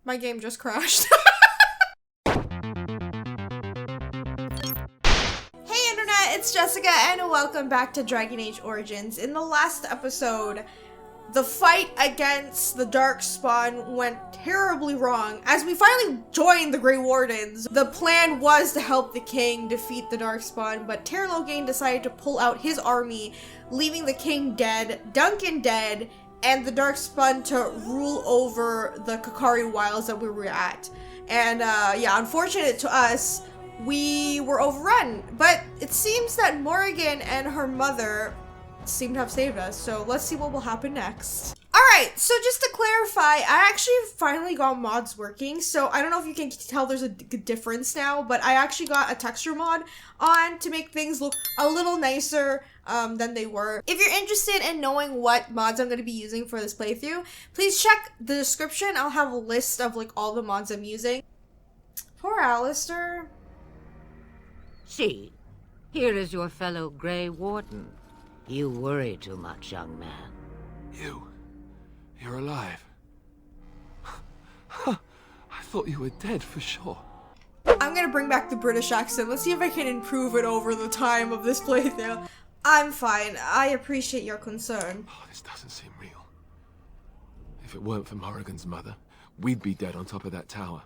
My game just crashed. Hey internet, it's Jessica and welcome back to Dragon Age Origins. In the last episode, the fight against the Darkspawn went terribly wrong. As we finally joined the Grey Wardens, the plan was to help the king defeat the Darkspawn, but Lothering decided to pull out his army, leaving the king dead, Duncan dead, and the Darkspawn to rule over the Kakari Wilds that we were at. And yeah, unfortunate to us, we were overrun. But it seems that Morrigan and her mother seem to have saved us, so let's see what will happen next. Alright, so just to clarify, I actually finally got mods working, so I don't know if you can tell there's a difference now, but I actually got a texture mod on to make things look a little nicer than they were. If you're interested in knowing what mods I'm going to be using for this playthrough, please check the description. I'll have a list of like all the mods I'm using. Poor Alistair. See, here is your fellow Grey Warden. You worry too much, young man. You're alive. I thought you were dead for sure. I'm gonna bring back the British accent. Let's see if I can improve it over the time of this playthrough. I'm fine. I appreciate your concern. Oh, this doesn't seem real. If it weren't for Morrigan's mother, we'd be dead on top of that tower.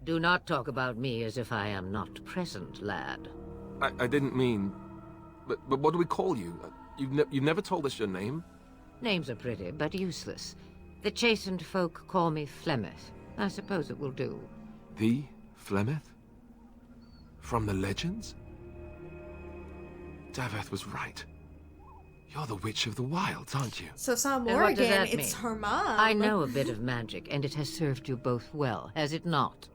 Do not talk about me as if I am not present, lad. I didn't mean... But what do we call you? You've never told us your name? Names are pretty, but useless. The chastened folk call me Flemeth. I suppose it will do. The Flemeth? From the legends? Daveth was right. You're the Witch of the Wilds, aren't you? So it's not And what does Morrigan, that it's mean? her mom. I know a bit of magic, and it has served you both well, has it not?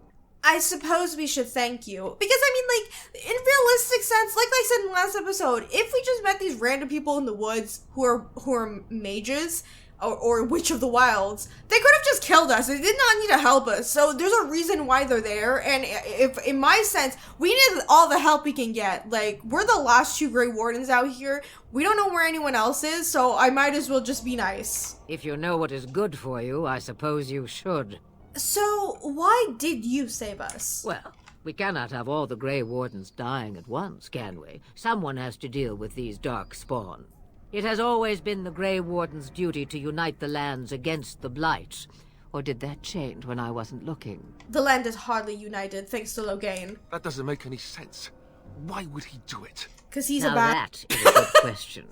I suppose we should thank you. Because, I mean, like, in realistic sense, like I said in the last episode, if we just met these random people in the woods who are mages, or Witch of the Wilds, they could have just killed us. They did not need to help us. So there's a reason why they're there, and if, in my sense, we need all the help we can get. Like, we're the last two Grey Wardens out here. We don't know where anyone else is, so I might as well just be nice. If you know what is good for you, I suppose you should. So, why did you save us? Well, we cannot have all the Grey Wardens dying at once, can we? Someone has to deal with these Darkspawn. It has always been the Grey Warden's duty to unite the lands against the Blight. Or did that change when I wasn't looking? The land is hardly united, thanks to Lothering. That doesn't make any sense. Why would he do it? Because he's Now a bad... that is a good question.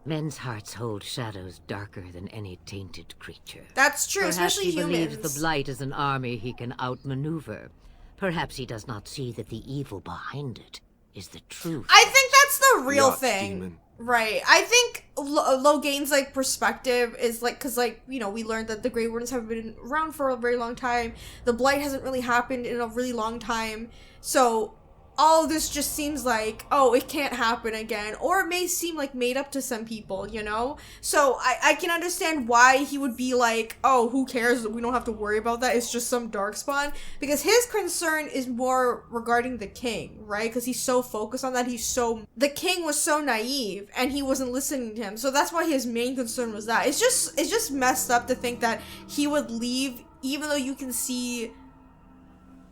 Men's hearts hold shadows darker than any tainted creature. That's true, Perhaps especially he humans. believes the Blight is an army he can outmaneuver. Perhaps he does not see that the evil behind it is the truth. I think that's the real The thing. archdemon. Right. I think Loghain's, like, perspective is, like, because, like, you know, we learned that the Grey Wardens haven't been around for a very long time. The Blight hasn't really happened in a really long time. So all of this just seems like, oh, it can't happen again. Or it may seem, like, made up to some people, you know? So I can understand why he would be like, oh, who cares? We don't have to worry about that. It's just some Darkspawn. Because his concern is more regarding the king, right? Because he's so focused on that. The king was so naive and he wasn't listening to him. So that's why his main concern was that. It's just messed up to think that he would leave even though you can see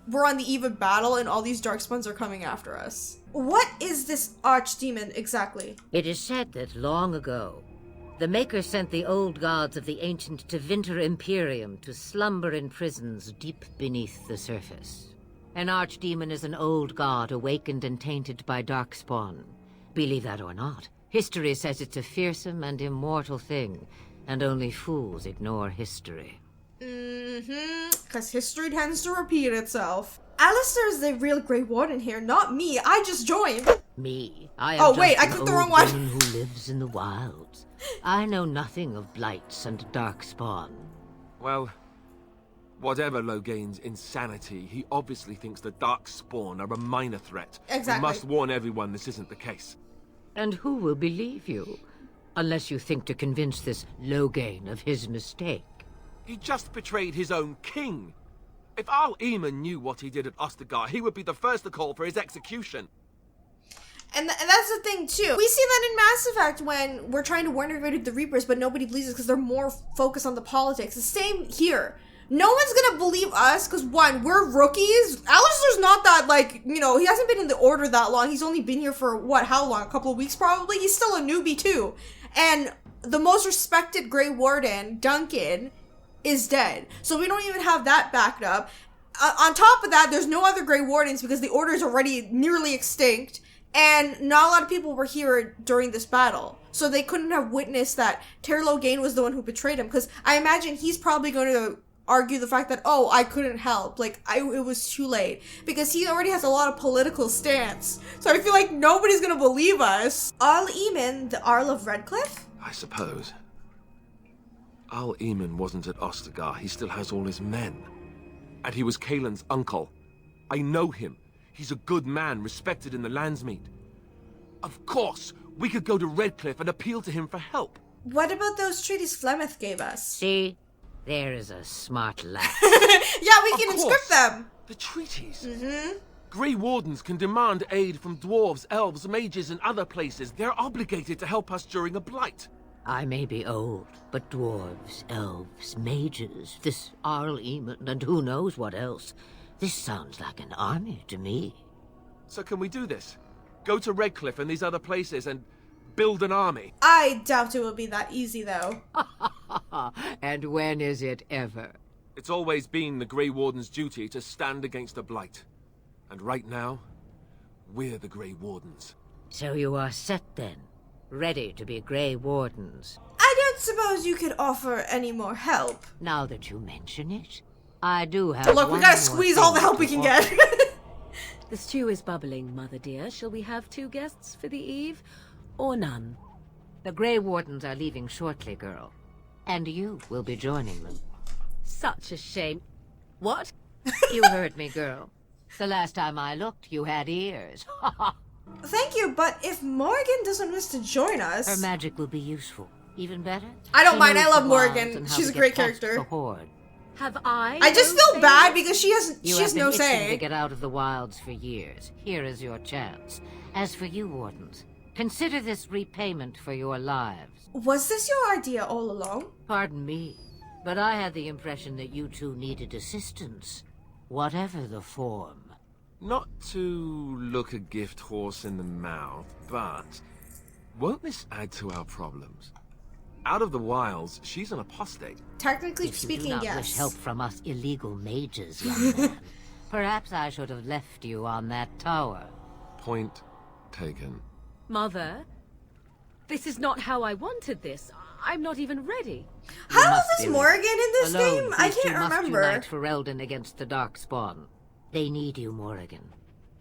we're on the eve of battle and all these Darkspawns are coming after us. What is this archdemon exactly? It is said that long ago, the Maker sent the old gods of the ancient Tevinter Imperium to slumber in prisons deep beneath the surface. An archdemon is an old god awakened and tainted by Darkspawn. Believe that or not, history says it's a fearsome and immortal thing, and only fools ignore history. Because history tends to repeat itself. Alistair is the real Grey Warden here, not me. I just joined. Me? I am Oh, wait, just I an clicked the old wrong one. woman who lives in the wilds. I know nothing of blights and Darkspawn. Well, whatever Loghain's insanity, he obviously thinks the Darkspawn are a minor threat. Exactly. We must warn everyone this isn't the case. And who will believe you? Unless you think to convince this Lothering of his mistake. He just betrayed his own king. If our Eamon knew what he did at Ostergar, he would be the first to call for his execution. And that's the thing, too. We see that in Mass Effect when we're trying to warn everybody of the Reapers, but nobody believes us because they're more focused on the politics. The same here. no one's gonna believe us because, one, we're rookies. Alistair's not that, like, you know, he hasn't been in the order that long. He's only been here for, what, how long? A couple of weeks probably? He's still a newbie too. And the most respected Grey Warden, Duncan, is dead. So we don't even have that backed up. On top of that, there's no other Grey Wardens because the order is already nearly extinct. And not a lot of people were here during this battle. So they couldn't have witnessed that Lothering was the one who betrayed him. Because I imagine he's probably going to argue the fact that, oh, I couldn't help. Like, it was too late. Because he already has a lot of political stance. So I feel like nobody's going to believe us. Al Eamon, the Arl of Redcliffe? I suppose. Al Eamon wasn't at Ostagar. He still has all his men. And he was Kaelin's uncle. I know him. He's a good man, respected in the Landsmeet. Of course, we could go to Redcliffe and appeal to him for help. What about those treaties Flemeth gave us? See? There is a smart lad. Yeah, we can inscript them. The treaties. Mm-hmm. Grey Wardens can demand aid from dwarves, elves, mages, and other places. They're obligated to help us during a blight. I may be old, but dwarves, elves, mages, this Arl Eamon, and who knows what else. This sounds like an army to me. So can we do this? Go to Redcliffe and these other places and build an army? I doubt it will be that easy, though. And when is it ever? It's always been the Grey Warden's duty to stand against a blight. And right now, we're the Grey Wardens. So you are set then? Ready to be Grey Wardens? I don't suppose you could offer any more help. Now that you mention it, I do have Look, we one gotta more squeeze thing all the help we to can offer. get. The stew is bubbling, Mother dear. Shall we have 2 guests for the eve? Or none? The Grey Wardens are leaving shortly, girl. And you will be joining them. Such a shame. What? You heard me, girl. The last time I looked, you had ears. Thank you, but if Morrigan doesn't wish to join us... Her magic will be useful. Even better? I don't she mind, knows I love the wilds Morrigan. and how She's to a get great past character. The Horde. Have I? I just no feel bad say? because she has You no have been itching to say. get out of the wilds for years. Here is your chance. As for you, Wardens, consider this repayment for your lives. Was this your idea all along? Pardon me, but I had the impression that you two needed assistance, whatever the form. Not to look a gift horse in the mouth, but won't this add to our problems? Out of the wilds, she's an apostate. Technically If you speaking, do not yes. wish help from us illegal mages, young man, perhaps I should have left you on that tower. Point taken. Mother, this is not how I wanted this. I'm not even ready. How must is be Morrigan in this Alone, game? I these two can't must remember. unite for Eldon against the Darkspawn. They need you, Morrigan.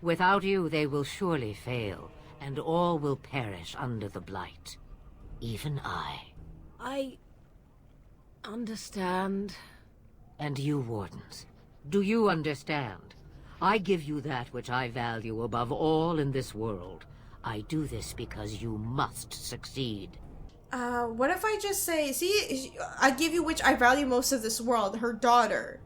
Without you, they will surely fail, and all will perish under the blight. Even I. I understand. And you, Wardens, do you understand? I give you that which I value above all in this world. I do this because you must succeed. What if I just say, see, I give you which I value most of this world, her daughter.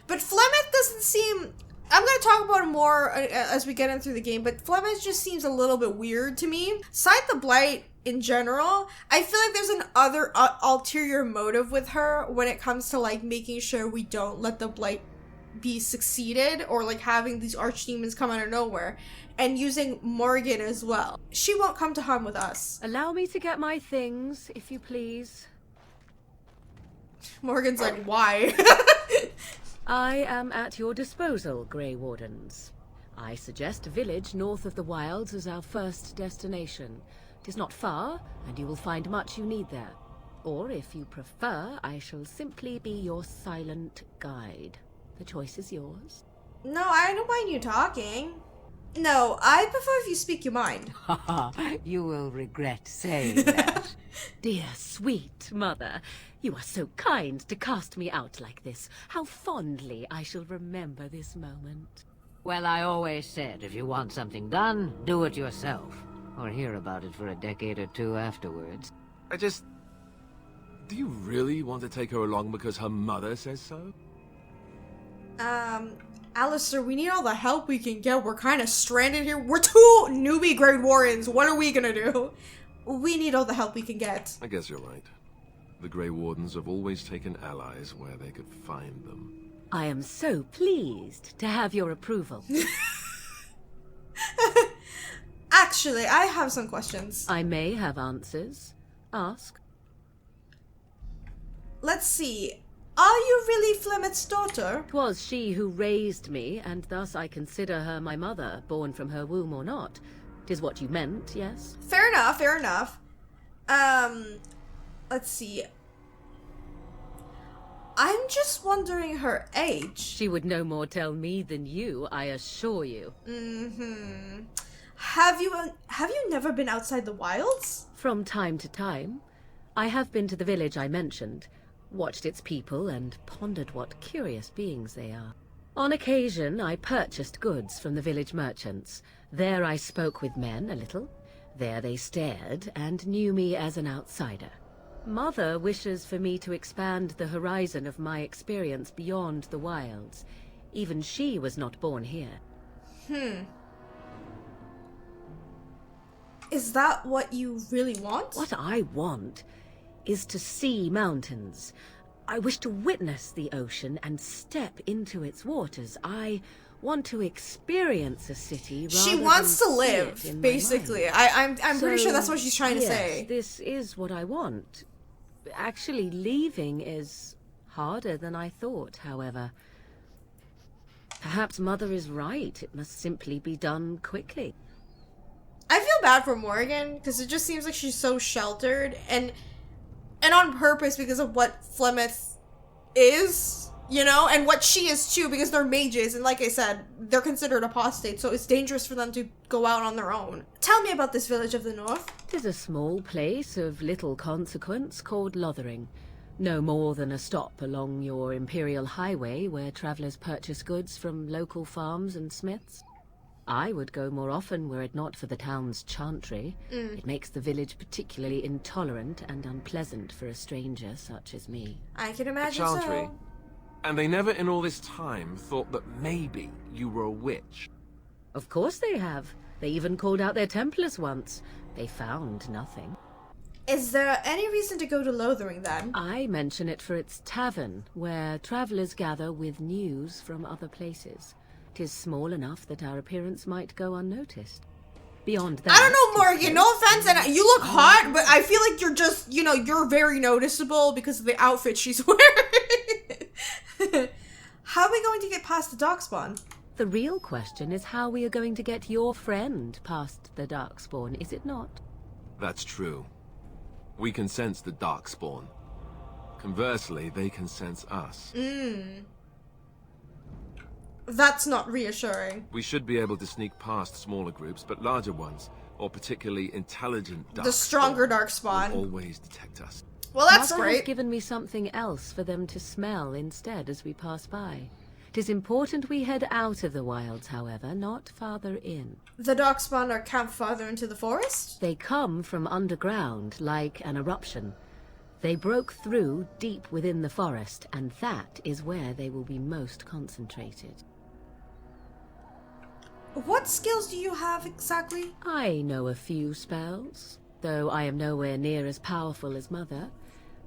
But Flemeth doesn't seem... I'm going to talk about it more as we get into the game, but Flemeth just seems a little bit weird to me. Aside the Blight in general, I feel like there's an other ulterior motive with her when it comes to, like, making sure we don't let the Blight be succeeded, or, like, having these archdemons come out of nowhere, and using Morrigan as well. She won't come to harm with us. Allow me to get my things, if you please. Morgan's like, why? I am at your disposal, Grey Wardens. I suggest a village north of the wilds as our first destination. It is not far, and you will find much you need there. Or, if you prefer, I shall simply be your silent guide. The choice is yours. No, I don't mind you talking. No, I prefer if you speak your mind. You will regret saying that. Dear, sweet mother, you are so kind to cast me out like this. How fondly I shall remember this moment. Well, I always said, if you want something done, do it yourself. Or hear about it for a decade or two afterwards. Do you really want to take her along because her mother says so? Alistair, we need all the help we can get. We're kind of stranded here. We're 2 newbie Grey Wardens. What are we gonna do? We need all the help we can get. I guess you're right. The Grey Wardens have always taken allies where they could find them. I am so pleased to have your approval. Actually, I have some questions. I may have answers. Ask. Let's see. Are you really Flemeth's daughter? 'Twas she who raised me, and thus I consider her my mother, born from her womb or not. 'Tis what you meant, yes? Fair enough, fair enough. Let's see. I'm just wondering her age. She would no more tell me than you, I assure you. Mm-hmm. Have you never been outside the wilds? From time to time. I have been to the village I mentioned, watched its people, and pondered what curious beings they are. On occasion, I purchased goods from the village merchants. There I spoke with men a little. There they stared and knew me as an outsider. Mother wishes for me to expand the horizon of my experience beyond the wilds. Even she was not born here. Is that what you really want? What I want is to see mountains. I wish to witness the ocean and step into its waters. I want to experience a city rather She wants than to see live, it in my basically. mind. I'm pretty sure that's what she's trying to Yes, say. this is what I want. Actually, leaving is harder than I thought, however. Perhaps Mother is right. It must simply be done quickly. I feel bad for Morrigan, because it just seems like she's so sheltered, and on purpose because of what Flemeth is, you know, and what she is too, because they're mages, and like I said, they're considered apostates, so it's dangerous for them to go out on their own. Tell me about this village of the north. 'Tis a small place of little consequence called Lothering. No more than a stop along your imperial highway where travelers purchase goods from local farms and smiths. I would go more often were it not for the town's Chantry. It makes the village particularly intolerant and unpleasant for a stranger such as me. I can imagine Chantry. so. And they never in all this time thought that maybe you were a witch. Of course they have. They even called out their Templars once. They found nothing. Is there any reason to go to Lothering then? I mention it for its tavern, where travelers gather with news from other places. 'Tis small enough that our appearance might go unnoticed. Beyond that... I don't know, Morrigan, no offense, and you look hot, but I feel like you're just, you know, you're very noticeable because of the outfit she's wearing. How are we going to get past the Darkspawn? The real question is how we are going to get your friend past the Darkspawn, is it not? That's true. We can sense the Darkspawn. Conversely, they can sense us. That's not reassuring. We should be able to sneak past smaller groups, but larger ones, or particularly intelligent Darkspawn, The stronger Darkspawn. will always detect us. Well, that's Mother has great. given me something else for them to smell instead as we pass by. 'Tis important we head out of the wilds, however, not farther in. The Darkspawn are camped farther into the forest? They come from underground, like an eruption. They broke through deep within the forest, and that is where they will be most concentrated. What skills do you have exactly? I know a few spells, though I am nowhere near as powerful as Mother.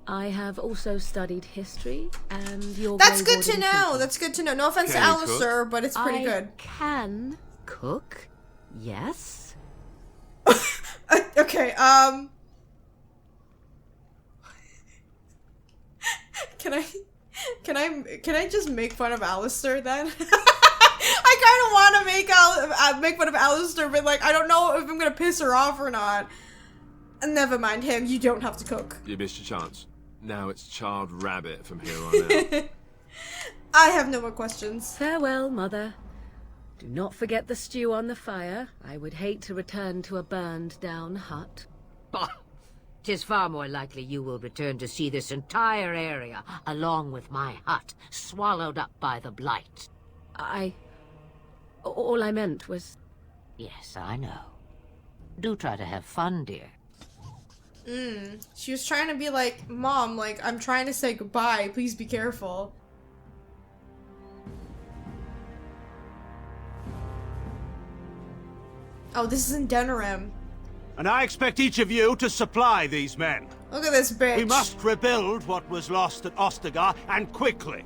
I have also studied history, and your That's Grey good to Warden know. thinking. That's good to know. No offense to Can you cook? Alistair, but it's pretty I good. can cook, yes. Okay, Can I just make fun of Alistair then? I kind of want to make fun of Alistair, but like I don't know if I'm gonna piss her off or not. Never mind him. You don't have to cook. You missed your chance. Now it's Charred Rabbit from here on out. I have no more questions. Farewell, Mother. Do not forget the stew on the fire. I would hate to return to a burned-down hut. Bah! 'Tis far more likely you will return to see this entire area, along with my hut, swallowed up by the blight. All I meant was... Yes, I know. Do try to have fun, dear. She was trying to be like, Mom, like, I'm trying to say goodbye. Please be careful. Oh, this is in Denerim. And I expect each of you to supply these men. Look at this bitch. We must rebuild what was lost at Ostagar, and quickly.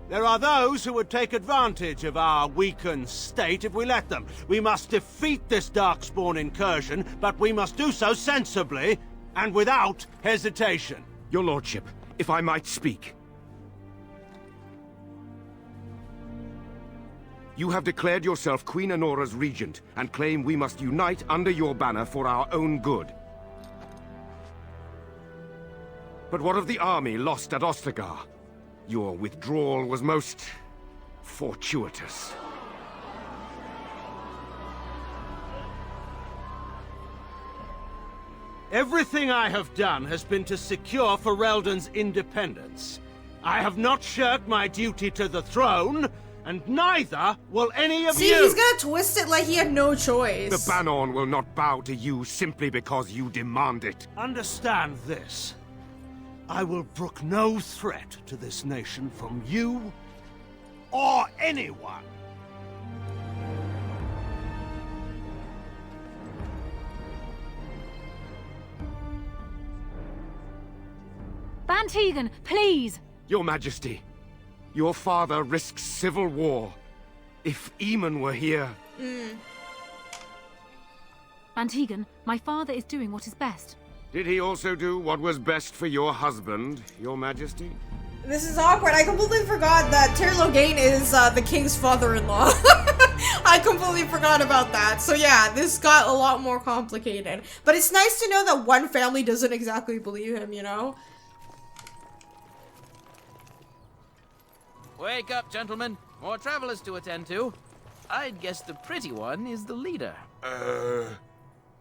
There are those who would take advantage of our weakened state if we let them. We must defeat this Darkspawn incursion, but we must do so sensibly and without hesitation. Your lordship, if I might speak. You have declared yourself Queen Anora's regent, and claim we must unite under your banner for our own good. But what of the army lost at Ostagar? Your withdrawal was most fortuitous. Everything I have done has been to secure Ferelden's independence. I have not shirked my duty to the throne, and neither will any of you! See, he's gonna twist it like he had no choice. The Banon will not bow to you simply because you demand it. Understand this. I will brook no threat to this nation from you or anyone. Bantegan, please! Your Majesty, your father risks civil war. If Eamon were here... Bantegan, my father is doing what is best. Did he also do what was best for your husband, Your Majesty? This is awkward. I completely forgot that Tir Loghain is the king's father-in-law. I completely forgot about that. So yeah, this got a lot more complicated. But it's nice to know that one family doesn't exactly believe him, you know? Wake up, gentlemen. More travelers to attend to. I'd guess the pretty one is the leader.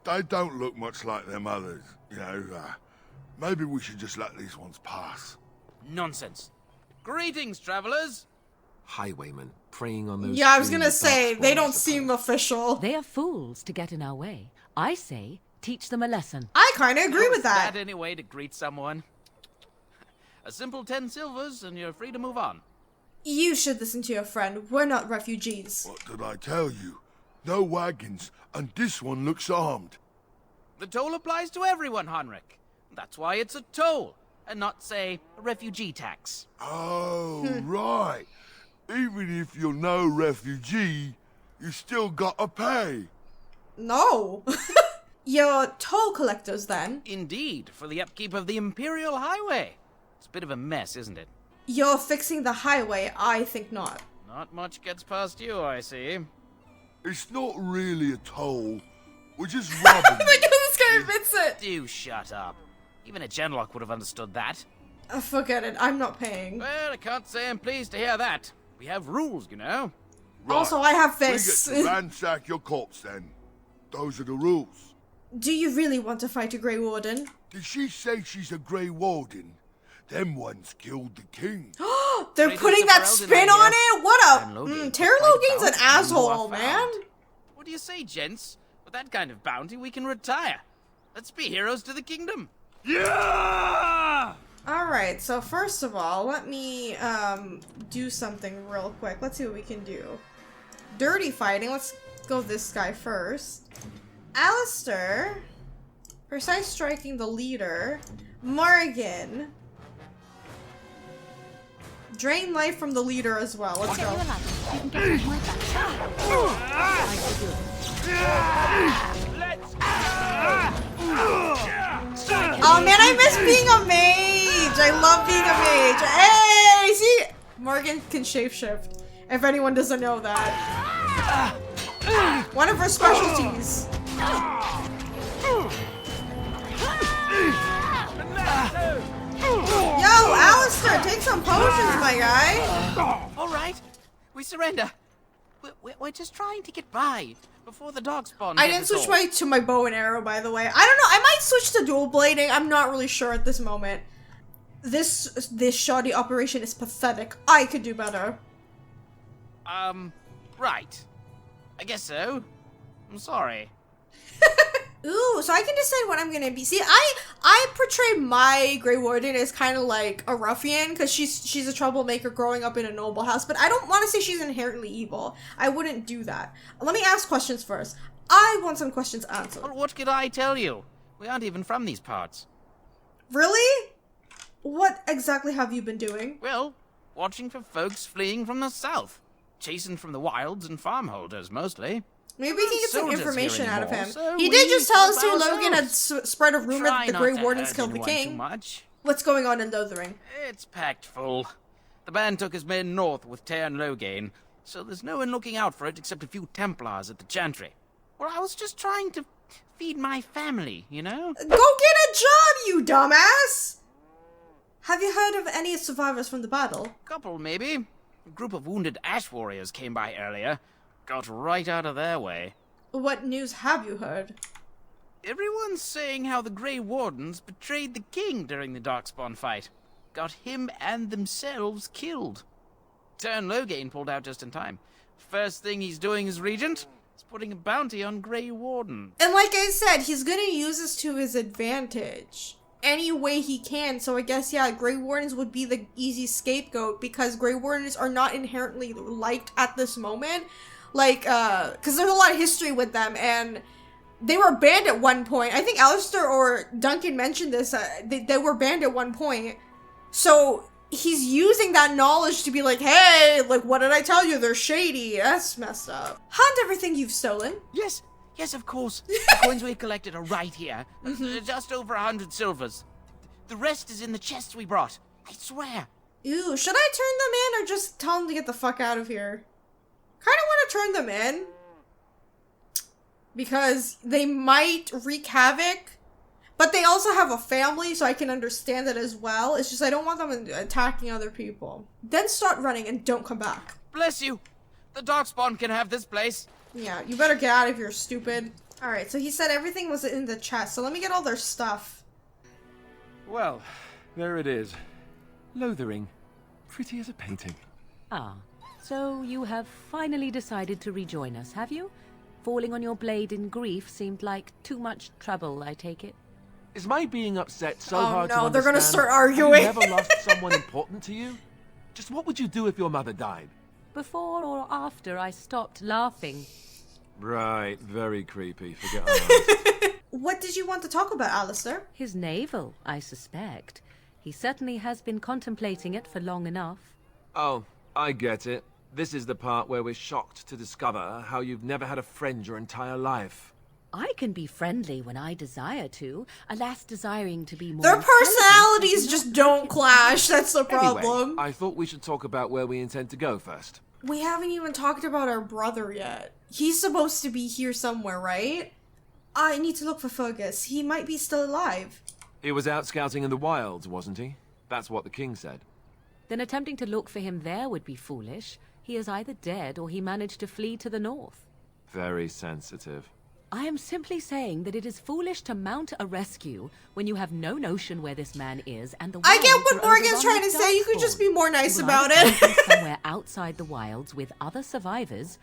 They don't look much like them others. You know, maybe we should just let these ones pass. Nonsense. Greetings, travelers. Highwaymen, preying on those... Yeah, I was fleeing gonna the say, Darkspawn, they I don't suppose. seem official. They are fools to get in our way. I say, teach them a lesson. I kinda agree with that. That any way to greet someone? A simple 10 silvers and you're free to move on. You should listen to your friend. We're not refugees. What did I tell you? No wagons, and this one looks armed. The toll applies to everyone, Henrik. That's why it's a toll, and not, say, a refugee tax. Oh, right. Even if you're no refugee, you still gotta pay. No. You're toll collectors, then? Indeed, for the upkeep of the Imperial Highway. It's a bit of a mess, isn't it? You're fixing the highway. I think not. Not much gets past you, I see. It's not really a toll. We're just robbing. Look at this guy admits it. Do shut up. Even a Genlock would have understood that. Forget it. I'm not paying. Well, I can't say I'm pleased to hear that. We have rules, you know. Right. Also, I have We get fists. to ransack your corpse then. Those are the rules. Do you really want to fight a Grey Warden? Did she say she's a Grey Warden? Them ones killed the king. They're Greatest putting that Ferelden spin idea. on it? What And a... Logan, Tir quite Loghain's an bounty you asshole, are man. found. What do you say, gents? With that kind of bounty, we can retire. Let's be heroes to the kingdom. Yeah! Alright, so first of all, let me do something real quick. Let's see what we can do. Dirty fighting. Let's go this guy first. Alistair. Precise striking the leader. Morrigan. Drain life from the leader as well. Let's Get you a go. ladder. You can get on my back. Oh man, I miss being a mage! I love being a mage! Hey! See? Morrigan can shapeshift. If anyone doesn't know that. One of her specialties. Yo, Alistair, take some potions, my guy! All right, we surrender. We're just trying to get by before the Darkspawn. I didn't switch to my bow and arrow, by the way. I don't know, I might switch to dual blading. I'm not really sure at this moment. This shoddy operation is pathetic. I could do better. Right. I guess so. I'm sorry. Ooh, so I can decide what I'm gonna be. See, I portray my Grey Warden as kind of like a ruffian because she's a troublemaker growing up in a noble house, but I don't want to say she's inherently evil. I wouldn't do that. Let me ask questions first. I want some questions answered. Well, what could I tell you? We aren't even from these parts. Really? What exactly have you been doing? Well, watching for folks fleeing from the south. Chasing from the wilds and farmholders, mostly. Maybe we can get some Soldiers information here out of anymore, him. so He did just tell us too, help Logan had ourselves. spread a rumor Try that the not Grey to Wardens hurt killed the anyone too king. much. What's going on in Lothering? It's packed full. The band took his men north with Tear Logain, so there's no one looking out for it except a few Templars at the Chantry. Well, I was just trying to feed my family, you know? Go get a job, you dumbass! Have you heard of any survivors from the battle? Couple, maybe. A group of wounded ash warriors came by earlier. Got right out of their way. What news have you heard? Everyone's saying how the Grey Wardens betrayed the king during the Darkspawn fight. Got him and themselves killed. Tear Logain pulled out just in time. First thing he's doing as regent is putting a bounty on Grey Warden. And like I said, he's gonna use this to his advantage any way he can. So I guess, yeah, Grey Wardens would be the easy scapegoat because Grey Wardens are not inherently liked at this moment. Like, because there's a lot of history with them, and they were banned at one point. I think Alistair or Duncan mentioned this. They were banned at one point. So he's using that knowledge to be like, hey, like, what did I tell you? They're shady. That's messed up. Hunt everything you've stolen. Yes, of course. The coins we collected are right here. Just over 100 silvers. The rest is in the chests we brought. I swear. Ooh, should I turn them in or just tell them to get the fuck out of here? Kind of want to turn them in. Because they might wreak havoc. But they also have a family, so I can understand that as well. It's just I don't want them attacking other people. Then start running and don't come back. Bless you. The Darkspawn can have this place. Yeah, you better get out of here, stupid. Alright, so he said everything was in the chest, so let me get all their stuff. Well, there it is. Lothering. Pretty as a painting. Ah, so you have finally decided to rejoin us, have you? Falling on your blade in grief seemed like too much trouble, I take it. Is my being upset so Oh, hard to no, understand? they're gonna start arguing. Have you never lost someone important to you? Just what would you do if your mother died? Before or after I stopped laughing. Right, very creepy. Forget I What did you want to talk about, Alistair? His navel, I suspect. He certainly has been contemplating it for long enough. Oh, I get it. This is the part where we're shocked to discover how you've never had a friend your entire life. I can be friendly when I desire to, alas desiring to be more... Their intelligent personalities does just not don't make it clash, that's the problem. Anyway, I thought we should talk about where we intend to go first. We haven't even talked about our brother yet. He's supposed to be here somewhere, right? I need to look for Fergus. He might be still alive. He was out scouting in the wilds, wasn't he? That's what the king said. Then attempting to look for him there would be foolish. He is either dead or he managed to flee to the north. Very sensitive. I am simply saying that it is foolish to mount a rescue when you have no notion where this man is and the I get wilds what are Morgan's overrun trying to with say. You could just be more nice Well, about either it. find him somewhere outside the wilds with other survivors,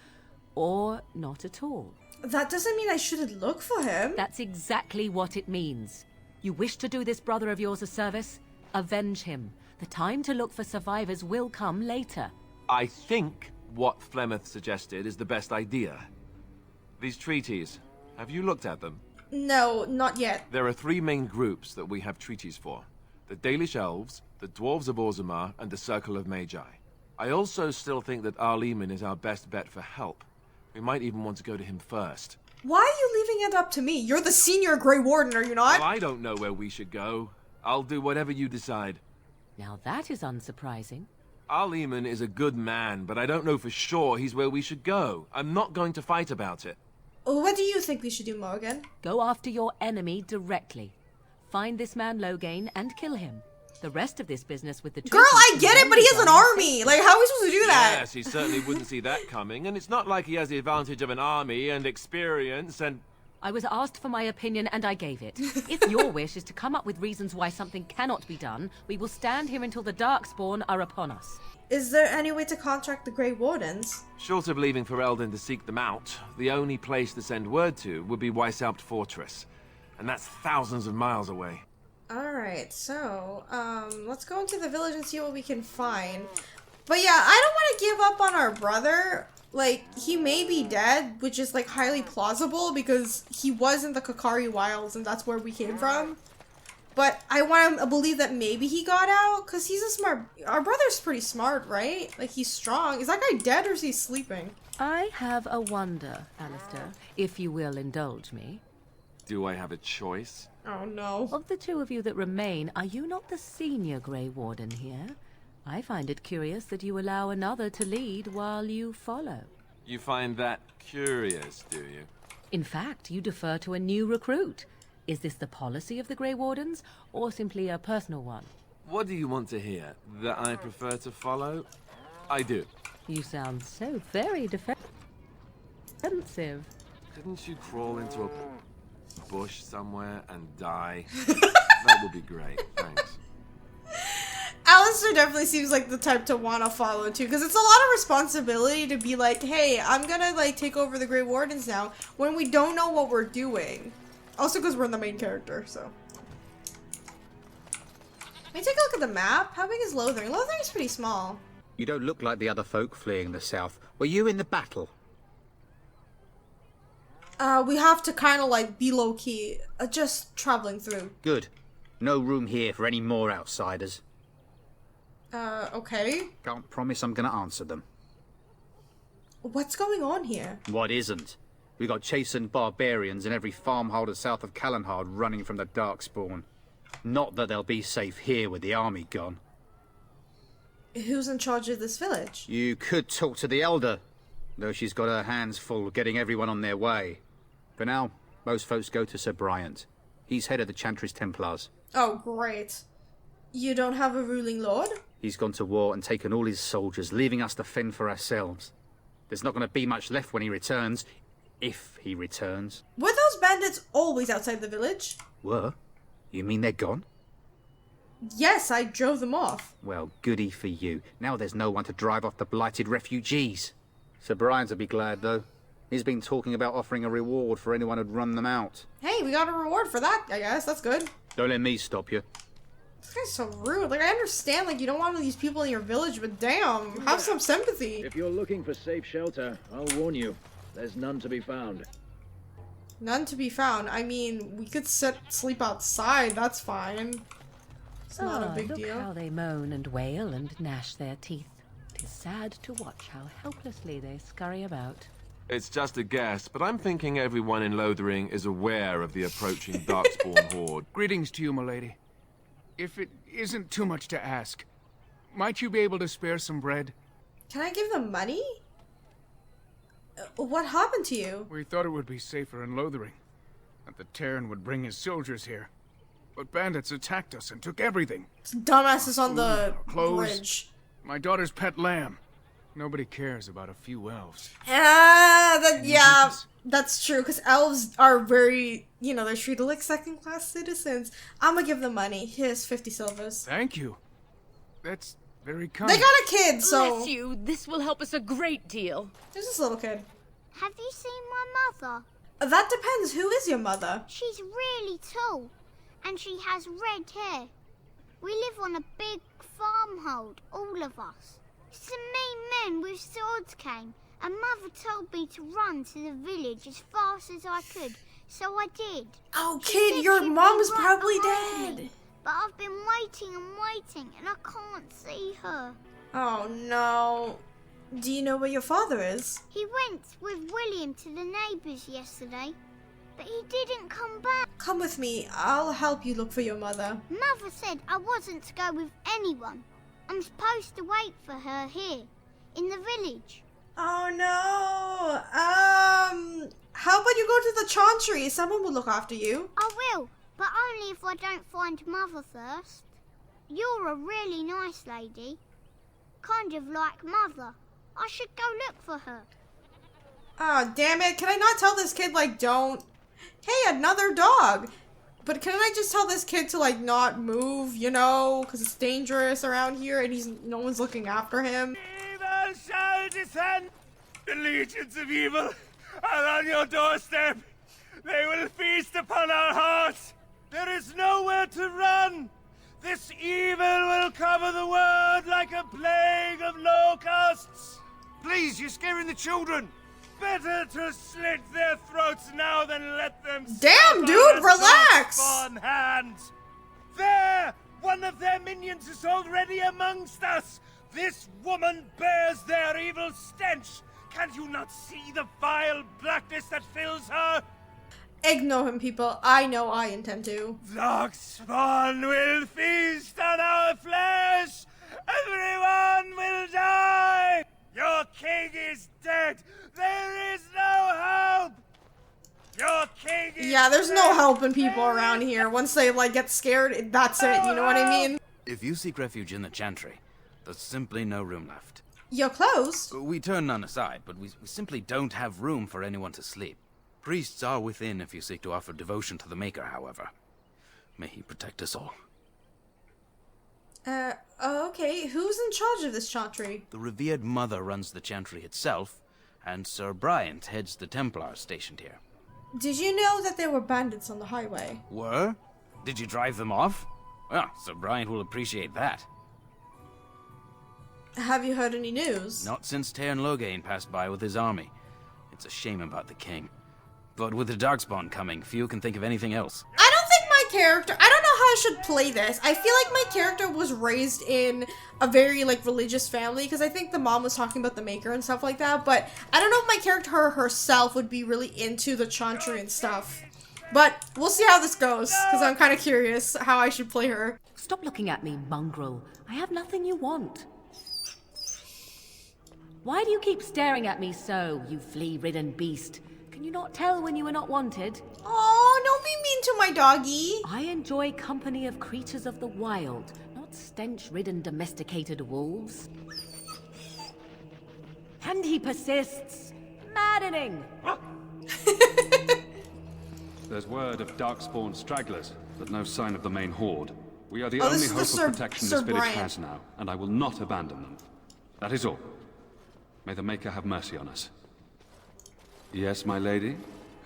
or not at all. That doesn't mean I shouldn't look for him. That's exactly what it means. You wish to do this brother of yours a service? Avenge him. The time to look for survivors will come later. I think what Flemeth suggested is the best idea. These treaties, have you looked at them? No, not yet. There are three main groups that we have treaties for. The Dalish Elves, the Dwarves of Orzammar, and the Circle of Magi. I also still think that AGirlAndAGame is our best bet for help. We might even want to go to him first. Why are you leaving it up to me? You're the senior Grey Warden, are you not? Well, I don't know where we should go. I'll do whatever you decide. Now that is unsurprising. AGirlAndAGame is a good man, but I don't know for sure he's where we should go. I'm not going to fight about it. What do you think we should do, Morgan? Go after your enemy directly. Find this man Logain and kill him. The rest of this business with the Girl, I get it, but he has an army. Like, how are we supposed to do that? Yes, he certainly wouldn't see that coming, and it's not like he has the advantage of an army and experience and... I was asked for my opinion and I gave it. If your wish is to come up with reasons why something cannot be done, we will stand here until the Darkspawn are upon us. Is there any way to contract the Grey Wardens? Short of leaving for Eldon to seek them out, the only place to send word to would be Weishaupt Fortress. And that's thousands of miles away. Alright, so, let's go into the village and see what we can find. But yeah, I don't want to give up on our brother. Like, he may be dead, which is, like, highly plausible because he was in the Kakari Wilds and that's where we came from. But I want to believe that maybe he got out because he's a smart... Our brother's pretty smart, right? Like, he's strong. Is that guy dead or is he sleeping? I have a wonder, Alistair, if you will indulge me. Do I have a choice? Oh, no. Of the two of you that remain, are you not the senior Grey Warden here? I find it curious that you allow another to lead while you follow. You find that curious, do you? In fact, you defer to a new recruit. Is this the policy of the Grey Wardens, or simply a personal one? What do you want to hear? That I prefer to follow? I do. You sound so very defensive. Couldn't you crawl into a bush somewhere and die? That would be great, thanks. Alistair definitely seems like the type to want to follow too, because it's a lot of responsibility to be like, hey, I'm gonna like take over the Grey Wardens now when we don't know what we're doing. Also because we're the main character, so. Let me take a look at the map. How big is Lothering? Lothering's pretty small. You don't look like the other folk fleeing the south. Were you in the battle? We have to kind of like be low-key, just traveling through. Good. No room here for any more outsiders. Okay. Can't promise I'm gonna answer them. What's going on here? What isn't? We got chastened barbarians in every farmholder south of Callanhard running from the Darkspawn. Not that they'll be safe here with the army gone. Who's in charge of this village? You could talk to the Elder, though she's got her hands full getting everyone on their way. For now, most folks go to Sir Bryant. He's head of the Chantry's Templars. Oh, great. You don't have a ruling lord? He's gone to war and taken all his soldiers, leaving us to fend for ourselves. There's not going to be much left when he returns, if he returns. Were those bandits always outside the village? Were? You mean they're gone? Yes, I drove them off. Well, goody for you. Now there's no one to drive off the blighted refugees. Sir Brian will be glad, though. He's been talking about offering a reward for anyone who'd run them out. Hey, we got a reward for that, I guess. That's good. Don't let me stop you. This guy's so rude. Like, I understand, like, you don't want these people in your village, but damn, have some sympathy. If you're looking for safe shelter, I'll warn you, there's none to be found. None to be found. I mean, we could sleep outside. That's fine. It's not a big look deal. How they moan and wail and gnash their teeth. 'Tis sad to watch how helplessly they scurry about. It's just a guess, but I'm thinking everyone in Lothering is aware of the approaching Darkspawn horde. Greetings to you, milady. If it isn't too much to ask, might you be able to spare some bread? Can I give them money? What happened to you? We thought it would be safer in Lothering, that the Terran would bring his soldiers here. But bandits attacked us and took everything. Dumbasses on the clothes, bridge. My daughter's pet lamb. Nobody cares about a few elves. Yeah, that's true, because elves are very, you know, they're treated like second-class citizens. I'm gonna give them money. Here's 50 silvers. Thank you. That's very kind. They got a kid, so... Bless you, this will help us a great deal. There's this little kid. Have you seen my mother? That depends. Who is your mother? She's really tall, and she has red hair. We live on a big farmhold, all of us. Some mean men with swords came, and Mother told me to run to the village as fast as I could, so I did. Oh, kid, your mom's probably dead. Me, but I've been waiting and waiting, and I can't see her. Oh, no. Do you know where your father is? He went with William to the neighbours yesterday, but he didn't come back. Come with me. I'll help you look for your mother. Mother said I wasn't to go with anyone. I'm supposed to wait for her here, in the village. Oh no! How about you go to the Chantry? Someone will look after you. I will, but only if I don't find Mother first. You're a really nice lady. Kind of like Mother. I should go look for her. Oh, damn it. Can I not tell this kid, like, don't... Hey, another dog! But can I just tell this kid to, like, not move, you know? Because it's dangerous around here and no one's looking after him. Evil shall descend! The legions of evil are on your doorstep! They will feast upon our hearts! There is nowhere to run! This evil will cover the world like a plague of locusts. Please, you're scaring the children. Better to slit their throats now than let them. Damn, dude, relax. On hands. There, one of their minions is already amongst us. This woman bears their evil stench. Can you not see the vile blackness that fills her? Ignore him, people. I know I intend to. Darkspawn will feast on our flesh. Everyone will die. Your king is dead. There is no hope. Your king is Yeah, there's no helping people around here. Once they, like, get scared, that's it. You know what I mean? If you seek refuge in the Chantry, there's simply no room left. You're closed. We turn none aside, but we simply don't have room for anyone to sleep. Priests are within if you seek to offer devotion to the Maker, however. May he protect us all. Okay. Who's in charge of this Chantry? The revered mother runs the Chantry itself, and Sir Bryant heads the Templars stationed here. Did you know that there were bandits on the highway? Were? Did you drive them off? Well, Sir Bryant will appreciate that. Have you heard any news? Not since Lothering passed by with his army. It's a shame about the king. But with the Darkspawn coming, few can think of anything else. I don't think my character... I don't know how I should play this. I feel like my character was raised in a very, like, religious family, because I think the mom was talking about the Maker and stuff like that, but I don't know if my character herself would be really into the Chantry and stuff. But we'll see how this goes, because I'm kind of curious how I should play her. Stop looking at me, mongrel. I have nothing you want. Why do you keep staring at me so, you flea-ridden beast? Can you not tell when you are not wanted? Oh, don't be mean to my doggy. I enjoy company of creatures of the wild, not stench-ridden domesticated wolves. And he persists. Maddening! There's word of Darkspawn stragglers, but no sign of the main horde. We are the Oh, only this is hope the of protection Sir this village Bryant. has now, and I will not abandon them. That is all. May the Maker have mercy on us. Yes, my lady?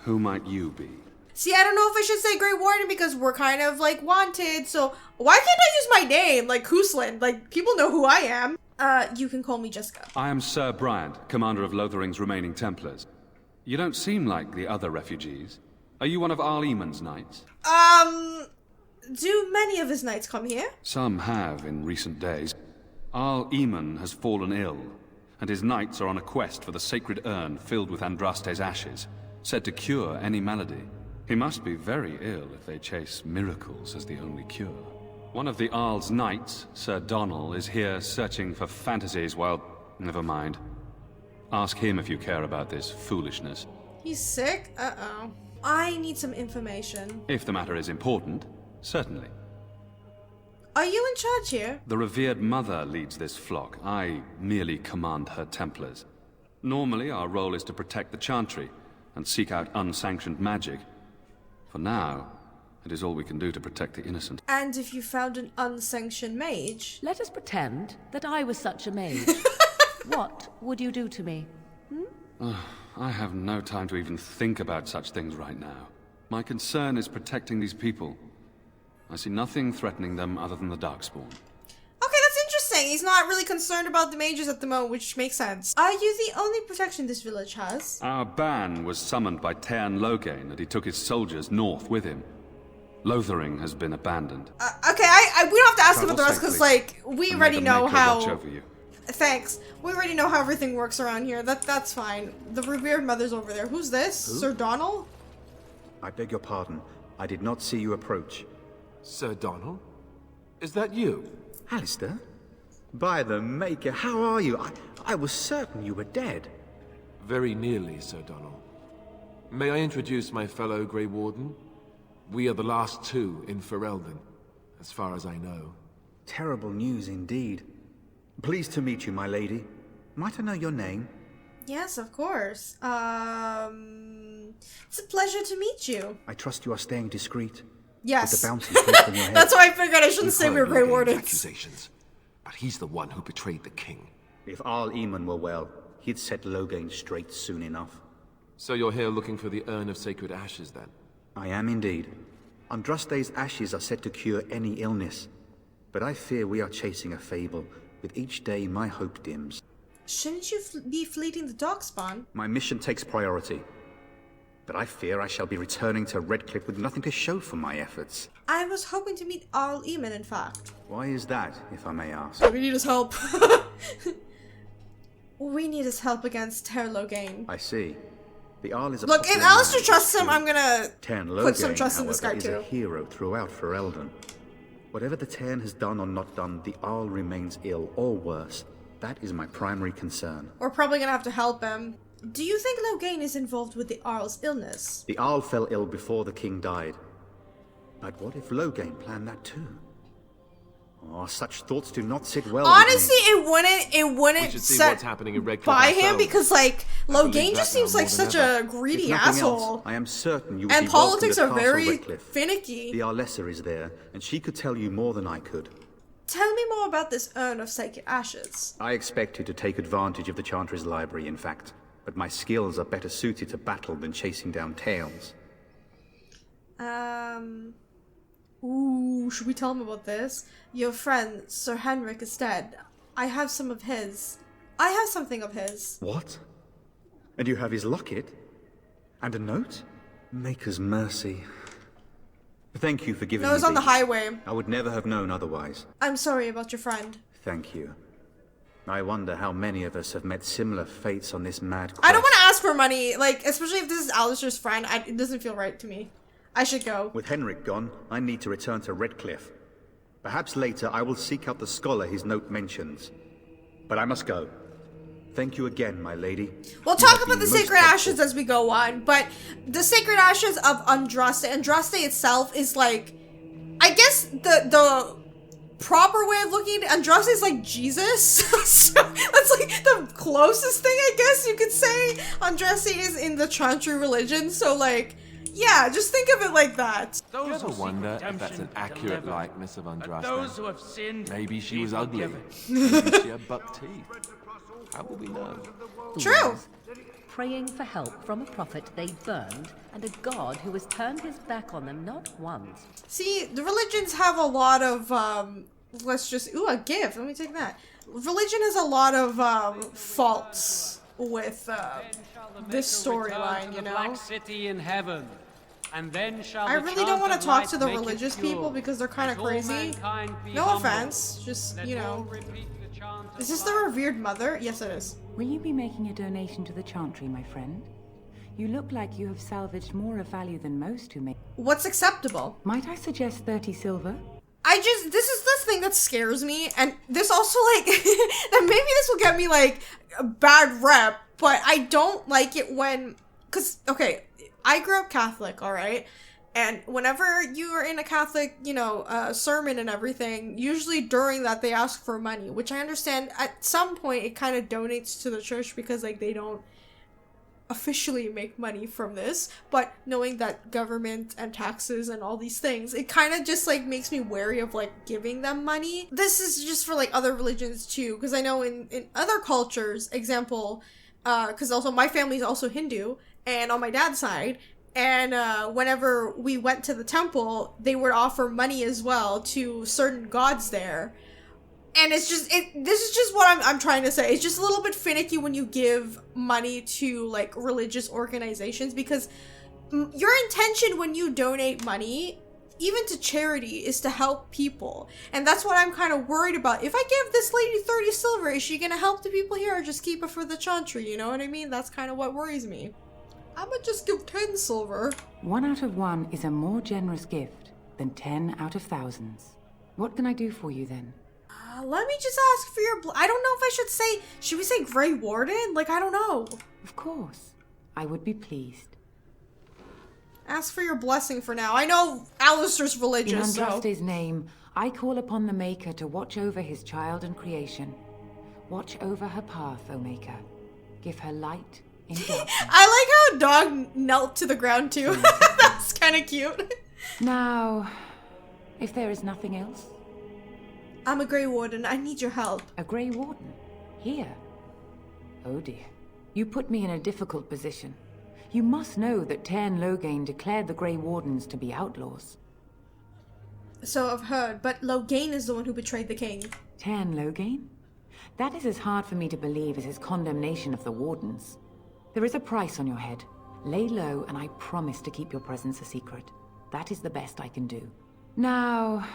Who might you be? See, I don't know if I should say Grey Warden because we're kind of, like, wanted, so why can't I use my name, like Qwinn? Like, people know who I am. You can call me Jessica. I am Sir Bryant, commander of Lothering's remaining Templars. You don't seem like the other refugees. Are you one of Eamon's knights? Do many of his knights come here? Some have in recent days. Eamon has fallen ill, and his knights are on a quest for the sacred urn filled with Andraste's ashes, said to cure any malady. He must be very ill if they chase miracles as the only cure. One of the Arl's knights, Sir Donal, is here searching for fantasies while... Never mind. Ask him if you care about this foolishness. He's sick? Uh-oh. I need some information. If the matter is important, certainly. Are you in charge here? The revered mother leads this flock. I merely command her Templars. Normally, our role is to protect the Chantry and seek out unsanctioned magic. For now, it is all we can do to protect the innocent. And if you found an unsanctioned mage? Let us pretend that I was such a mage. What would you do to me? I have no time to even think about such things right now. My concern is protecting these people. I see nothing threatening them other than the Darkspawn. Okay, that's interesting. He's not really concerned about the mages at the moment, which makes sense. Are you the only protection this village has? Our ban was summoned by Lothering, and he took his soldiers north with him. Lothering has been abandoned. Okay, we don't have to ask about the rest because, like, we already know how... Watch over you. Thanks. We already know how everything works around here. That's fine. The revered mother's over there. Who's this? Who? Sir Donal? I beg your pardon. I did not see you approach. Sir Donal? Is that you? Alistair? By the Maker, how are you? I was certain you were dead. Very nearly, Sir Donal. May I introduce my fellow Grey Warden? We are the last two in Ferelden, as far as I know. Terrible news indeed. Pleased to meet you, my lady. Might I know your name? Yes, of course. It's a pleasure to meet you. I trust you are staying discreet. Yes. With the bounty placed on your head. That's why I figured I shouldn't We've say we heard were Grey Lothring's Wardens. accusations, but he's the one who betrayed the king. If Eamon were well, he'd set Lothering straight soon enough. So you're here looking for the Urn of Sacred Ashes, then? I am indeed. Andraste's ashes are said to cure any illness. but I fear we are chasing a fable. With each day, my hope dims. Shouldn't you be fleeting the darkspawn? My mission takes priority. But I fear I shall be returning to Redcliffe with nothing to show for my efforts. I was hoping to meet Arl Eamon, in fact. Why is that, if I may ask? We need his help. We need his help against Ter Logain. I see. The Arl is a Look, if Alistair trusts him, I'm gonna put some trust in this guy is too. A hero throughout Ferelden. Whatever the Tern has done or not done, the Arl remains ill, or worse. That is my primary concern. We're probably gonna have to help him. Do you think Logain is involved with the Arl's illness? The Arl fell ill before the king died. But what if Logain planned that too? Oh, such thoughts do not sit well Honestly, with me. it wouldn't set what's happening in Redcliffe by him ourselves. because, like, Logain just now seems like more than such ever. a greedy If nothing asshole. else, I am certain you will And be welcome politics at are Castle very Redcliffe. finicky. The Arlessa is there, and she could tell you more than I could. Tell me more about this urn of sacred ashes. I expect you to take advantage of the Chantry's library, in fact. But my skills are better suited to battle than chasing down tales. Ooh, should we tell him about this? Your friend, Sir Henrik, is dead. I have some of his. I have something of his. What? And you have his locket? And a note? Maker's mercy. Thank you for giving me No, it's on the these. highway. I would never have known otherwise. I'm sorry about your friend. Thank you. I wonder how many of us have met similar fates on this mad quest. I don't want to ask for money, like, especially if this is Alistair's friend. It doesn't feel right to me. I should go. With Henrik gone, I need to return to Redcliffe. Perhaps later I will seek out the scholar his note mentions. But I must go. Thank you again, my lady. We'll talk about the Sacred Ashes as we go on, but the Sacred Ashes of Andraste itself is like, I guess the proper way of looking at Andraste is like Jesus. So that's like the closest thing I guess you could say Andraste is in the Chantry religion. So like, yeah, just think of it like that. Do you ever wonder if that's an accurate likeness of Andraste? Maybe she was ugly. Maybe she had buck teeth. How will we know? True. Praying for help from a prophet they burned, and a god who has turned his back on them not once. See, the religions have a lot of, let's just, ooh, a gift, let me take that. Religion has a lot of, faults with, this storyline, you know? Black city in heaven. And then shall I really don't want to talk to the religious people because they're kind of crazy. No offense, just, you know. Is this the revered mother? Yes, it is. Will you be making a donation to the Chantry, my friend? You look like you have salvaged more of value than most who make... What's acceptable? Might I suggest 30 silver? This is the thing that scares me, and this also, like, that maybe this will get me, like, a bad rep, but I don't like it when, because, okay, I grew up Catholic, alright? And whenever you are in a Catholic, you know, sermon and everything, usually during that they ask for money, which I understand at some point it kind of donates to the church because, like, they don't officially make money from this, but knowing that government and taxes and all these things, it kind of just, like, makes me wary of, like, giving them money. This is just for, like, other religions too, because I know in other cultures, example, because also my family is also Hindu, and on my dad's side, and whenever we went to the temple, they would offer money as well to certain gods there. And it's just, this is just what I'm trying to say. It's just a little bit finicky when you give money to, like, religious organizations, because your intention when you donate money, even to charity, is to help people. And that's what I'm kind of worried about. If I give this lady 30 silver, is she gonna help the people here or just keep it for the Chantry? You know what I mean? That's kind of what worries me. I'm gonna just give 10 silver. 1 out of 1 is a more generous gift than 10 out of thousands. What can I do for you then? Let me just ask for your... I don't know if I should say... Should we say Grey Warden? Like, I don't know. Of course. I would be pleased. Ask for your blessing for now. I know Alistair's religious, In Andraste's name, I call upon the Maker to watch over his child and creation. Watch over her path, O Maker. Give her light in darkness. I like how Dog knelt to the ground too. That's kind of cute. Now, if there is nothing else... I'm a Grey Warden. I need your help. A Grey Warden? Here? Oh dear. You put me in a difficult position. You must know that Ter Logain declared the Grey Wardens to be outlaws. So I've heard, but Logain is the one who betrayed the king. Teyrn Logain? That is as hard for me to believe as his condemnation of the Wardens. There is a price on your head. Lay low, and I promise to keep your presence a secret. That is the best I can do. Now,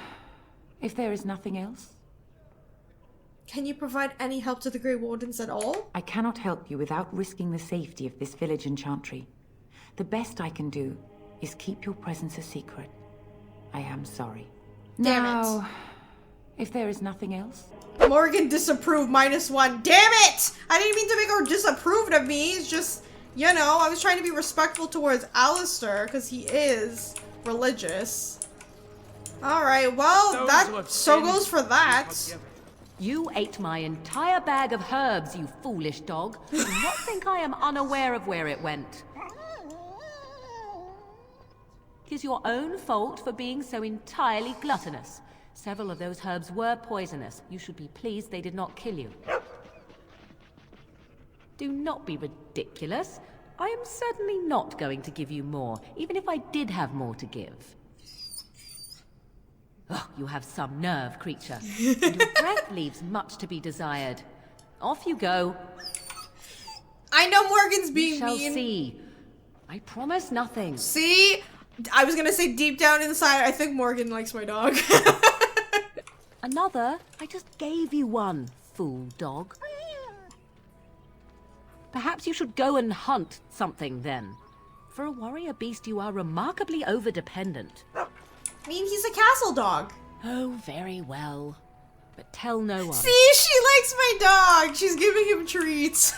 if there is nothing else... Can you provide any help to the Grey Wardens at all? I cannot help you without risking the safety of this village in Chantry. The best I can do is keep your presence a secret. I am sorry. Damn now, if there is nothing else... Morrigan disapproved -1. Damn it! I didn't mean to make her disapproved of me. It's just, you know, I was trying to be respectful towards Alistair because he is religious. Alright, well, that so goes for that. You ate my entire bag of herbs, you foolish dog. Do not think I am unaware of where it went. It is your own fault for being so entirely gluttonous. Several of those herbs were poisonous. You should be pleased they did not kill you. Do not be ridiculous. I am certainly not going to give you more, even if I did have more to give. Oh, you have some nerve, creature. And your breath leaves much to be desired. Off you go. I know Morgan's being You shall mean. see. I promise nothing. See? I was gonna say deep down inside, I think Morgan likes my dog. Another? I just gave you one, fool dog. Perhaps you should go and hunt something then. For a warrior beast, you are remarkably over-dependent. I mean, he's a castle dog. Oh, very well. But tell no one. See, she likes my dog. She's giving him treats.